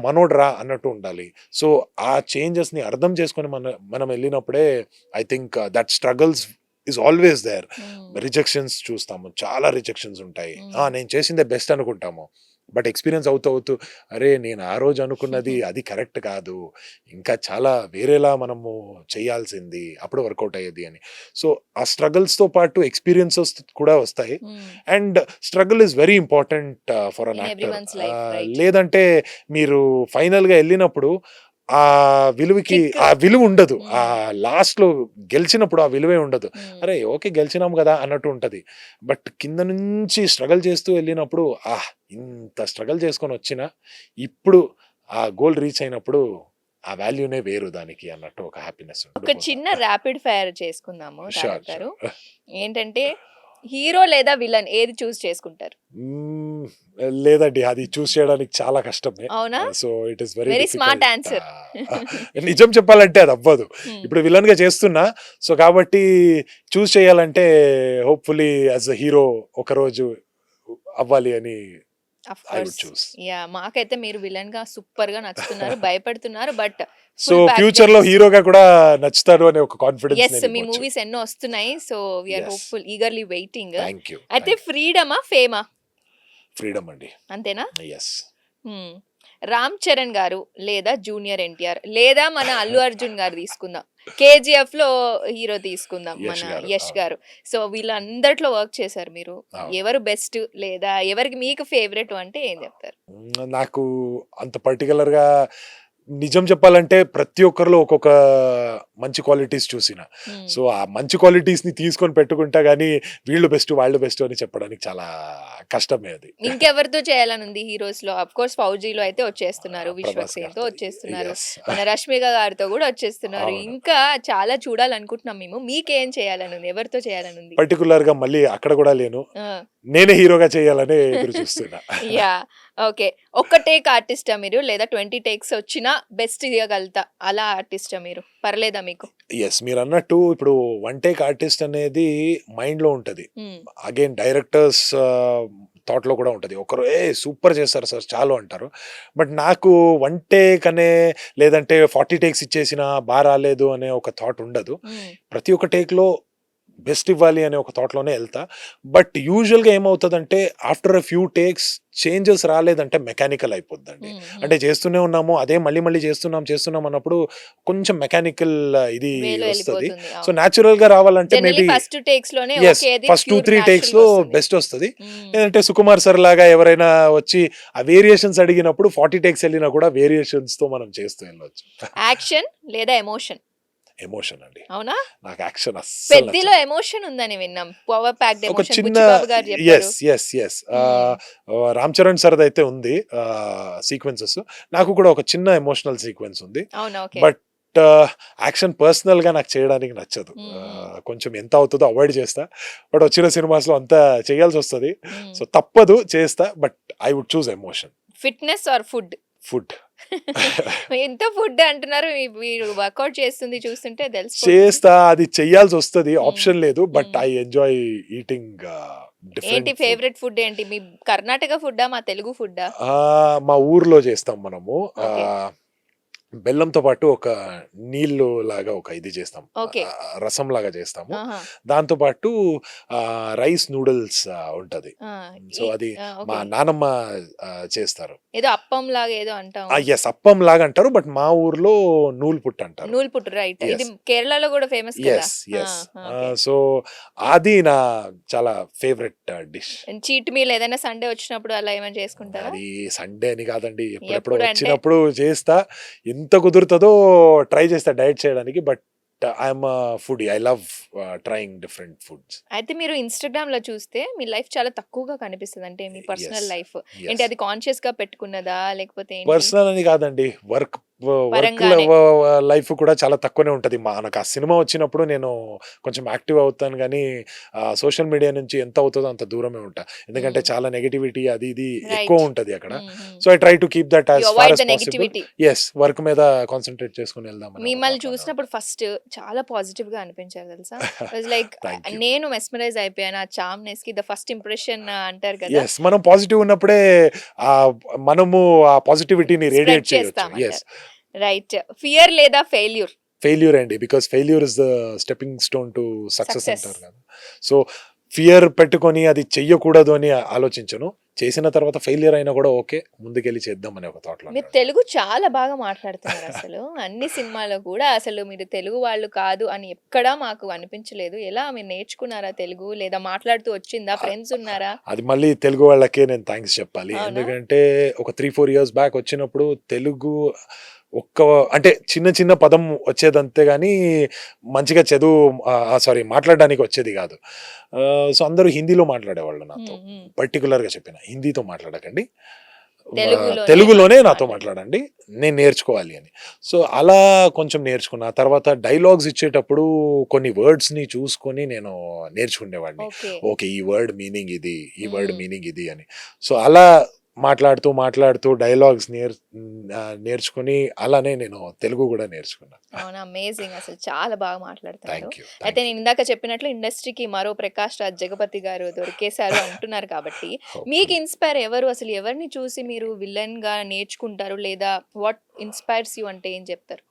మనోడ్రా అన్నట్టు ఉండాలి. సో ఆ చేంజెస్ని అర్థం చేసుకొని మనం వెళ్ళినప్పుడే I think that struggles is always there. Rejections చూస్తాము, చాలా రిజెక్షన్స్ ఉంటాయి. నేను చేసిందే బెస్ట్ అనుకుంటాము, బట్ ఎక్స్పీరియన్స్ అవుతూ అరే నేను ఆ రోజు అనుకున్నది అది కరెక్ట్ కాదు, ఇంకా చాలా వేరేలా మనము చేయాల్సింది అప్పుడు వర్కౌట్ అయ్యేది అని. సో ఆ స్ట్రగల్స్తో పాటు ఎక్స్పీరియన్సెస్ కూడా వస్తాయి. And struggle is very important for an actor. లేదంటే మీరు ఫైనల్గా వెళ్ళినప్పుడు ఆ విలువ ఉండదు. ఆ లాస్ట్ లో గెలిచినప్పుడు ఆ విలువే ఉండదు. అరే ఓకే గెలిచినాం కదా అన్నట్టు ఉంటది. బట్ కింద నుంచి స్ట్రగల్ చేస్తూ వెళ్ళినప్పుడు ఇంత స్ట్రగల్ చేసుకొని వచ్చినా ఇప్పుడు ఆ గోల్ రీచ్ అయినప్పుడు ఆ వాల్యూనే వేరు దానికి అన్నట్టు ఒక హ్యాపీనెస్. ఒక చిన్న ర్యాపిడ్ ఫైర్ చేసుకుందాము గారు. ఏంటంటే హీరో లేదా విలన్ ఏది చూస్ చేసుకుంటారు? లేదండి, అది చూస్ చేయడానికి చాలా కష్టమే. అవునా? So it is very smart answer. నిజం చెప్పాలంటే అది అవ్వదు. ఇప్పుడు విలన్ గా చేస్తున్నా, సో కాబట్టి చూస్ చేయాలంటే హోప్ఫుల్లీ యాజ్ అ హీరో ఒక రోజు అవ్వాలి అని మాకైతే మీరు విలన్ గా సూపర్ గా నచ్చుతున్నారు, భయపడుతున్నారు, బట్ సో ఫ్యూచర్ లో హీరోగా కూడా నచ్చుతారు అనే ఒక కాన్ఫిడెన్స్. మీ మూవీస్ ఎన్నో వస్తున్నాయి, so we are hopeful, eagerly waiting. Thank you. అయితే ఫ్రీడమా ఫేమా? ఫ్రీడమ్ అండి. అంతేనా? yes. రామ్ చరణ్ గారు లేదా జూనియర్ ఎన్టీఆర్ లేదా మన అల్లు అర్జున్ గారు తీసుకుందాం, కేజీఎఫ్ లో హీరో తీసుకుందాం మన యష్ గారు. సో వీళ్ళందరిలో వర్క్ చేశారు మీరు, ఎవరు బెస్ట్ లేదా ఎవరికి మీకు ఫేవరెట్ అంటే ఏం చెప్తారు? నాకు అంత పర్టికులర్ గా నిజం చెప్పాలంటే ప్రతి ఒక్కరిలో ఒక్కొక్క మంచి క్వాలిటీస్ చూసిన, సో ఆ మంచి క్వాలిటీస్ ని తీసుకొని పెట్టుకుంటా గానీ వీళ్ళు బెస్ట్ వాళ్ళు బెస్ట్ అని చెప్పడానికి చాలా కష్టమే. అది ఇంకెవరితో చేయాలని ఉంది హీరోస్ లో? అఫ్ కోర్స్ ఫౌజీలో అయితే వచ్చేస్తున్నారు, విశ్వక్సేన్తో వచ్చేస్తున్నారు, మన రష్మిక గారితో కూడా వచ్చేస్తున్నారు, ఇంకా చాలా చూడాలనుకుంటున్నాం మేము. మీకేం చేయాలని ఉంది, ఎవరితో చేయాలని ఉంది? పర్టికులర్ గా మళ్ళీ అక్కడ కూడా లేను, నేనే హీరోగా చేయాలని ఎదురు చూస్తున్నా. Yeah okay. ఒక్క టేక్ ఆర్టిస్టా మీరు లేదా 20 టేక్స్ వచ్చినా బెస్ట్ ఇవ్వగలుగుతా అలా ఆర్టిస్టా మీరు? పర్లేదా మీకు? ఎస్, మీరు అన్నట్టు ఇప్పుడు వన్ టేక్ ఆర్టిస్ట్ అనేది మైండ్ లో ఉంటది, అగైన్ డైరెక్టర్స్ థాట్ లో కూడా ఉంటది. ఒకరు సూపర్ చేస్తారు సార్ చాలు అంటారు, బట్ నాకు వన్ టేక్ అనే లేదంటే 40 టేక్స్ ఇచ్చేసిన బాగా రాలేదు అనే ఒక థాట్ ఉండదు. ప్రతి ఒక్క టేక్ లో బెస్ట్ ఇవ్వాలి అనే ఒక థాట్లోనే వెళ్తా. బట్ యూజువల్గా ఏమవుతుందంటే after a few takes changes రాలేదంటే మెకానికల్ అయిపోద్దండి. అంటే చేస్తూనే ఉన్నాము అదే మళ్ళీ మళ్ళీ చేస్తున్నాం అన్నప్పుడు కొంచెం మెకానికల్ ఇది వస్తుంది. సో న్యాచురల్ గా రావాలంటే మేబీ ఫస్ట్ 2-3 టేక్స్ లో బెస్ట్ వస్తుంది. లేదంటే సుకుమార్ సార్ లాగా ఎవరైనా వచ్చి ఆ వేరియేషన్స్ అడిగినప్పుడు 40 టేక్స్ వెళ్ళినా కూడా వేరియేషన్స్ తో మనం చేస్తూ వెళ్ళొచ్చు. యాక్షన్ లేదా ఎమోషన్? ఎమోషన్ అండి. అవునా? నాకు యాక్షన్ అస్సలు పెద్దిలో నచ్చదు. ఎమోషన్ ఉందని విన్నాం. పవర్ ప్యాక్డ్ ఒక ఎమోషన్ చిన్న బుచ్చిబాబు గారు చెప్పారు. యెస్. రామ్ చరణ్ సార్‌దయితే ఉంది సీక్వెన్సెస్. నాకు కూడా ఒక చిన్న ఎమోషనల్ సీక్వెన్స్ ఉంది. అవునా? ఓకే. బట్ యాక్షన్ పర్సనల్‌గా నాకు చేయడానికి నచ్చదు. కొంచెం ఎంత అవుతదో అవాయిడ్ చేస్తా. బట్ వచ్చిన సినిమాస్‌లో అంతా చేయాల్సొస్తది. సో, తప్పదు చేస్తా. But I would choose emotion. Fitness or food? Food. ఎంత ఫుడ్ అంటున్నారు. మీరు వర్కౌట్ చేస్తుంది చూస్తుంటే తెలిసిపోతుంది. చేస్తా. అది చెయ్యాల్సొస్తది. హ్మ్. ఆప్షన్ లేదు. బట్ హ్మ్. ఐ ఎంజాయ్ ఈటింగ్ ఏంటి డిఫరెంట్ ఫుడ్. ఫేవరెట్ ఫుడ్ ఏంటి? మీ కర్ణాటక ఫుడ్డా? మా తెలుగు ఫుడ్డా? మా ఊర్లో చేస్తాం మనము. ఓకే. బెల్లంతో పాటు ఒక నీళ్ళు లాగా ఒక ఇది చేస్తాం. ఓకే. రసం లాగా చేస్తాము. ఆహా! దాంతో పాటు రైస్ నూడిల్స్ ఉంటది. ఆ! సో, అది మా ఓకే. నానమ్మ చేస్తారు. ఏదో అప్పంలాగా ఏదో అంటాం. యెస్. అప్పం లాగా అంటారు. బట్ మా ఊర్లో నూలు పుట్టు అంటారు. నూల్ పుట్టు రైట్. యెస్. ఇది కేరళలో కూడా ఫేమస్ కదా! యెస్. ఓకే. సో, అది నా చాలా ఫేవరెట్ డిష్. చీట్ మీల్ ఏదైనా సండే వచ్చినప్పుడు అలా ఏమైనా చేసుకుంటారా? అది సండే అని కాదండి. ఎప్పుడెప్పుడో ఎప్పుడంటే? వచ్చినప్పుడు చేస్తా. ఎంత కుదురుతదో ట్రై చేస్తా డైట్ చేయడానికి. But I'm foodie. I love trying different foods. అయితే మీరు ఇన్‌స్టాగ్రామ్‌లో చూస్తే మీ లైఫ్ చాలా తక్కువగా కనిపిస్తది. అంటే మీ పర్సనల్ యెస్. లైఫ్. ఏంటి యెస్. అది కాన్షియస్‌గా పెట్టుకున్నదా? లేకపోతే ఏంటి? పర్సనల్ అని కాదండి. వర్క్ పరంగానే. లైఫ్ కూడా చాలా తక్కువనే ఉంటది. మనకు ఆ సినిమా వచ్చినప్పుడు నేను కొంచెం యాక్టివ్ అవుతాను గానీ, సోషల్ మీడియా నుంచి ఎంత అవుతదో అంత దూరమే ఉంటా. ఎందుకంటే హ్మ్. చాలా నెగటివిటీ అది ఇది రైట్. ఎక్కువ ఉంటది అక్కడ. Hmm. So, I try to keep that you as far avoid as the possible. Negativity. Yes. Work మీద కాన్సంట్రేట్ చేసుకొని వెళ్దామని ఒక మిమ్మల్ని థాట్‌లోనే ఉంటా. చూసినప్పుడు ఫస్ట్ చాలా పాజిటివ్‌గా అనిపించారు తెలుసా? Was like thank you. నేను మెస్మరైజ్ అయిపోయాను. ఆ చార్మ్‌నెస్‌కి ద ఫస్ట్ ఇంప్రెషన్ అంటారు కదా! యెస్. మనం పాజిటివ్ ఉన్నప్పుడే మనము ఆ పాజిటివిటీని స్ప్రెడ్ రేడియేట్ చేయొచ్చు. చేస్తామంటారు. యెస్. రైట్. ఫియర్ లేదా ఫెయిల్యూర్? ఫెయిల్యూర్ అండి. Because failure is the stepping stone to success success. అంటారు కదా! సో, ఫియర్ పెట్టుకొని అది చెయ్యకూడదు అని ఆలోచించను. చేసిన తర్వాత ఫెయిల్యూర్ అయినా కూడా ఓకే. ముందుకెళ్ళి చేద్దాం అనే ఒక థాట్‌లో మీరు ఉంటాను. తెలుగు చాలా బాగా మాట్లాడుతున్నారు అసలు. అన్ని సినిమాల్లో కూడా అసలు మీరు తెలుగు వాళ్ళు కాదు అని ఎక్కడా మాకు అనిపించలేదు. ఎలా మీరు నేర్చుకున్నారా తెలుగు? లేదా మాట్లాడుతూ వచ్చిందా? ఫ్రెండ్స్ ఉన్నారా? అది మళ్ళీ తెలుగు వాళ్ళకే నేను థాంక్స్ చెప్పాలి. అవునా? ఎందుకంటే ఒక 3, 4 ఇయర్స్ బ్యాక్ వచ్చినప్పుడు తెలుగు అంటే చిన్న చిన్న పదం వచ్చేదంతే గానీ మంచిగా మాట్లాడడానికి వచ్చేది గాదు. సో, అందరూ హిందీలో మాట్లాడేవాళ్ళు నాతో. హ్మ్. హ్మ్. పర్టిక్యులర్‌గా చెప్పిన. హిందీతో మాట్లాడకండి. తెలుగులోనే తెలుగులోనే నాతో మాట్లాడండి. మాట్లాడండి. నేను నేర్చుకోవాలి అని. సో, అలా కొంచెం నేర్చుకున్నా. తర్వాత డైలాగ్స్ ఇచ్చేటప్పుడు కొన్ని వర్డ్స్‌ని చూసుకొని నేను నేర్చుకునేవాడిని. ఓకే. ఓకే. ఈ వర్డ్ మీనింగ్ ఇది. ఈ వర్డ్ హ్మ్. మీనింగ్ ఇది అని. సో, అలా మాట్లాడుతూ డైలాగ్స్ నేర్చుకొని అలానే నేను తెలుగు గూడా నేర్చుకున్నా. అవునా? అమేజింగ్ అసలు చాలా బాగా మాట్లాడుతున్నారు. Thank you. అయితే నేను ఇందాక చెప్పినట్లు ఇండస్ట్రీకి మరో 'ప్రకాష్ రాజ్ జగపతి' గారు దొరికేసారు అంటున్నారు కాబట్టి, మీకు హోప్‌ఫుల్లీ. ఇన్‌స్పైర్ ఎవరు? అసలు ఎవరిని చూసి మీరు విలన్‌గా నేర్చుకుంటారు? లేదా వాట్ ఇన్‌స్పైర్స్ యూ అంటే ఏం చెప్తారు?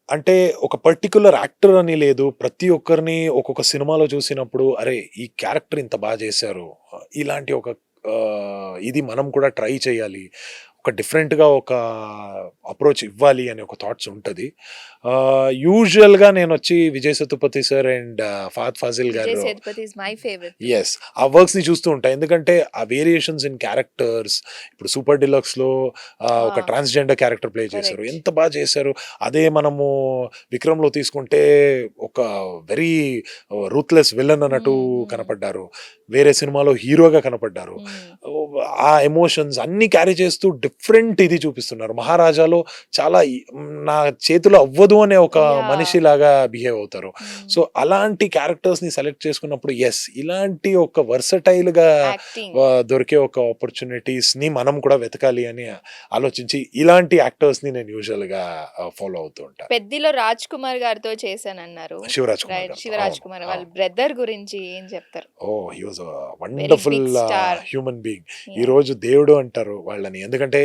అంటే ఒక పర్టిక్యులర్ యాక్టర్ అని లేదు. ప్రతి ఒక్కరిని ఒక్కొక్క సినిమాలో చూసినప్పుడు అరే! ఈ క్యారెక్టర్ ఇంత బా చేశారు. ఇలాంటి ఒక ఇది మనం కూడా ట్రై చేయాలి. ఒక డిఫరెంట్‌గా ఒక అప్రోచ్ ఇవ్వాలి అనే ఒక థాట్స్ ఉంటది. యూజువల్‌గా నేనొచ్చి విజయ్ సేతుపతి సార్ అండ్ ఫహద్ ఫాజిల్ విజయ్ గారు Sethupathi is my favourite. Yes. ఆ వర్క్స్‌ని చూస్తూ ఉంటా. ఎందుకంటే ఆ వేరియేషన్స్ ఇన్ క్యారెక్టర్స్ ఇప్పుడు 'సూపర్ డీలక్స్‌లో' ఒక ట్రాన్స్‌జెండర్ క్యారెక్టర్ ప్లే చేశారు. కరెక్ట్. ఎంత బా చేశారు. అదే మనము 'విక్రమ్‌లో' తీసుకుంటే ఒక వెరీ రూత్‌లెస్ విలన్ అన్నట్టు కనపడ్డారు. వేరే సినిమాలో హీరోగా కనపడ్డారు. ఆ ఎమోషన్స్ అన్నీ క్యారీ చేస్తూ డిఫరెంట్ ఇది చూపిస్తున్నారు. 'మహారాజాలో' చాలా నా చేతిలో అవ్వదు అనే ఒక యాహ్! మనిషిలాగా బిహేవ్ అవుతారు. సో, అలాంటి క్యారెక్టర్స్‌ని సెలెక్ట్ చేసుకున్నప్పుడు ఇలాంటి ఒక వర్సటైల్‌గా యాక్టింగ్. దొరికే ఒక ఆపర్చునిటీస్‌ని మనం కూడా వెతకాలి అని ఆలోచించి ఇలాంటి యాక్టర్స్‌ని నేను యూజువల్‌గా ఫాలో అవుతూ ఉంటా. 'పెద్దిలో' 'రాజ్ కుమార్' గారితో చేశానన్నారు. శివరాజ్ కుమార్ రైట్. గారితో. 'శివరాజ్ అవును. కుమార్' వాళ్ళ అవును. బ్రదర్ గురించి ఏం చెప్తారు? Oh! He was a very wonderful big star. Human being. Yeah! ఈరోజు దేవుడు అంటారు వాళ్ళని. ఎందుకంటే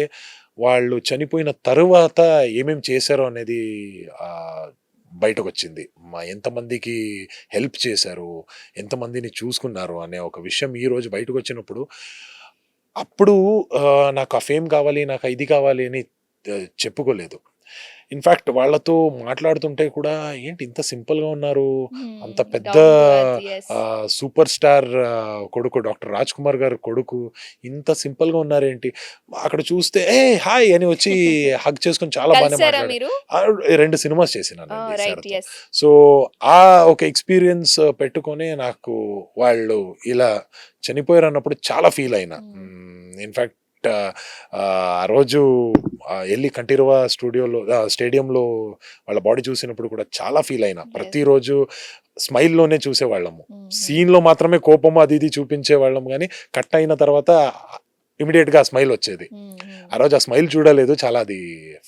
వాళ్ళు చనిపోయిన తరువాత ఏమేం చేశారో అనేది ఆహ్, బయటకొచ్చింది. ఎంతమందికి హెల్ప్ చేశారు, ఎంతమందిని చూసుకున్నారు అనే ఒక విషయం ఈరోజు బయటకొచ్చినప్పుడు అప్పుడు నాకు ఆ ఫేమ్ కావాలి, నాకు ఇది కావాలి అని చెప్పుకోలేదు. ఇన్ఫాక్ట్ వాళ్ళతో మాట్లాడుతుంటే కూడా ఏంటి ఇంత సింపుల్ గా ఉన్నారు, అంత పెద్ద సూపర్ స్టార్ కొడుకు డాక్టర్ రాజ్ కుమార్ గారు కొడుకు ఇంత సింపుల్ గా ఉన్నారేంటి, అక్కడ చూస్తే ఏ హాయ్ అని వచ్చి హగ్ చేసుకొని చాలా బాగానే మాట్లాడారు. మీరు 2 సినిమాస్ చేసినాను రైట్ ఎస్ సో ఆ ఒక ఎక్స్పీరియన్స్ పెట్టుకొని నాకు వాళ్ళు ఇలా చనిపోయారు అన్నప్పుడు చాలా ఫీల్ అయినా. ఇన్ఫాక్ట్ ఆ రోజు వెళ్ళి కంఠీరవ స్టేడియంలో వాళ్ళ బాడీ చూసినప్పుడు కూడా చాలా ఫీల్ అయినా. ప్రతిరోజు స్మైల్లోనే చూసేవాళ్ళము, సీన్లో మాత్రమే కోపము అది ఇది చూపించేవాళ్ళము, కానీ కట్ అయిన తర్వాత ఇమీడియట్ గా స్మైల్ వచ్చేది. ఆ రోజు ఆ స్మైల్ చూడలేదు, చాలా అది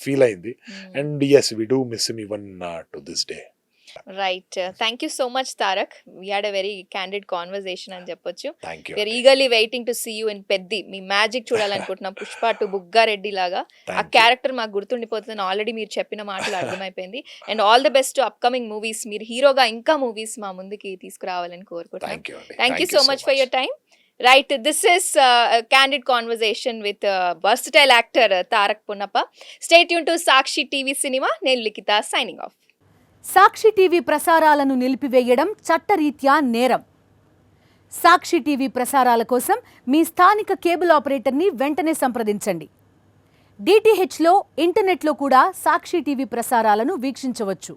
ఫీల్ అయింది. And yes we do miss him even to this day. Right, thank you so much Tarak. We had a very candid conversation అని చెప్పొచ్చు. Thank you. We're eagerly waiting to see you in Peddi. మీ మ్యాజిక్ చూడాలనుకుంటున్నాం. పుష్ప 2 బుగ్గారెడ్డి లాగా ఆ క్యారెక్టర్ మాకు గుర్తుండిపోతుందని ఆల్రెడీ మీరు చెప్పిన మాటలు అర్థమైపోయింది. And all the best upcoming movies. మీరు హీరోగా ఇంకా మూవీస్ మా ముందుకి తీసుకురావాలని కోరుకుంటున్నాం. Thank you so much for your time. Right, this is a candid conversation with versatile actor Tarak Punnappa. Stay tuned to Sakshi TV Cinema. నేను లిఖిత signing off. సాక్షి టీవీ ప్రసారాలను నిలిపివేయడం చట్టరీత్యా నేరం. సాక్షి టీవీ ప్రసారాల కోసం మీ స్థానిక కేబుల్ ఆపరేటర్ని వెంటనే సంప్రదించండి. డిటిహెచ్లో ఇంటర్నెట్లో కూడా సాక్షి టీవీ ప్రసారాలను వీక్షించవచ్చు.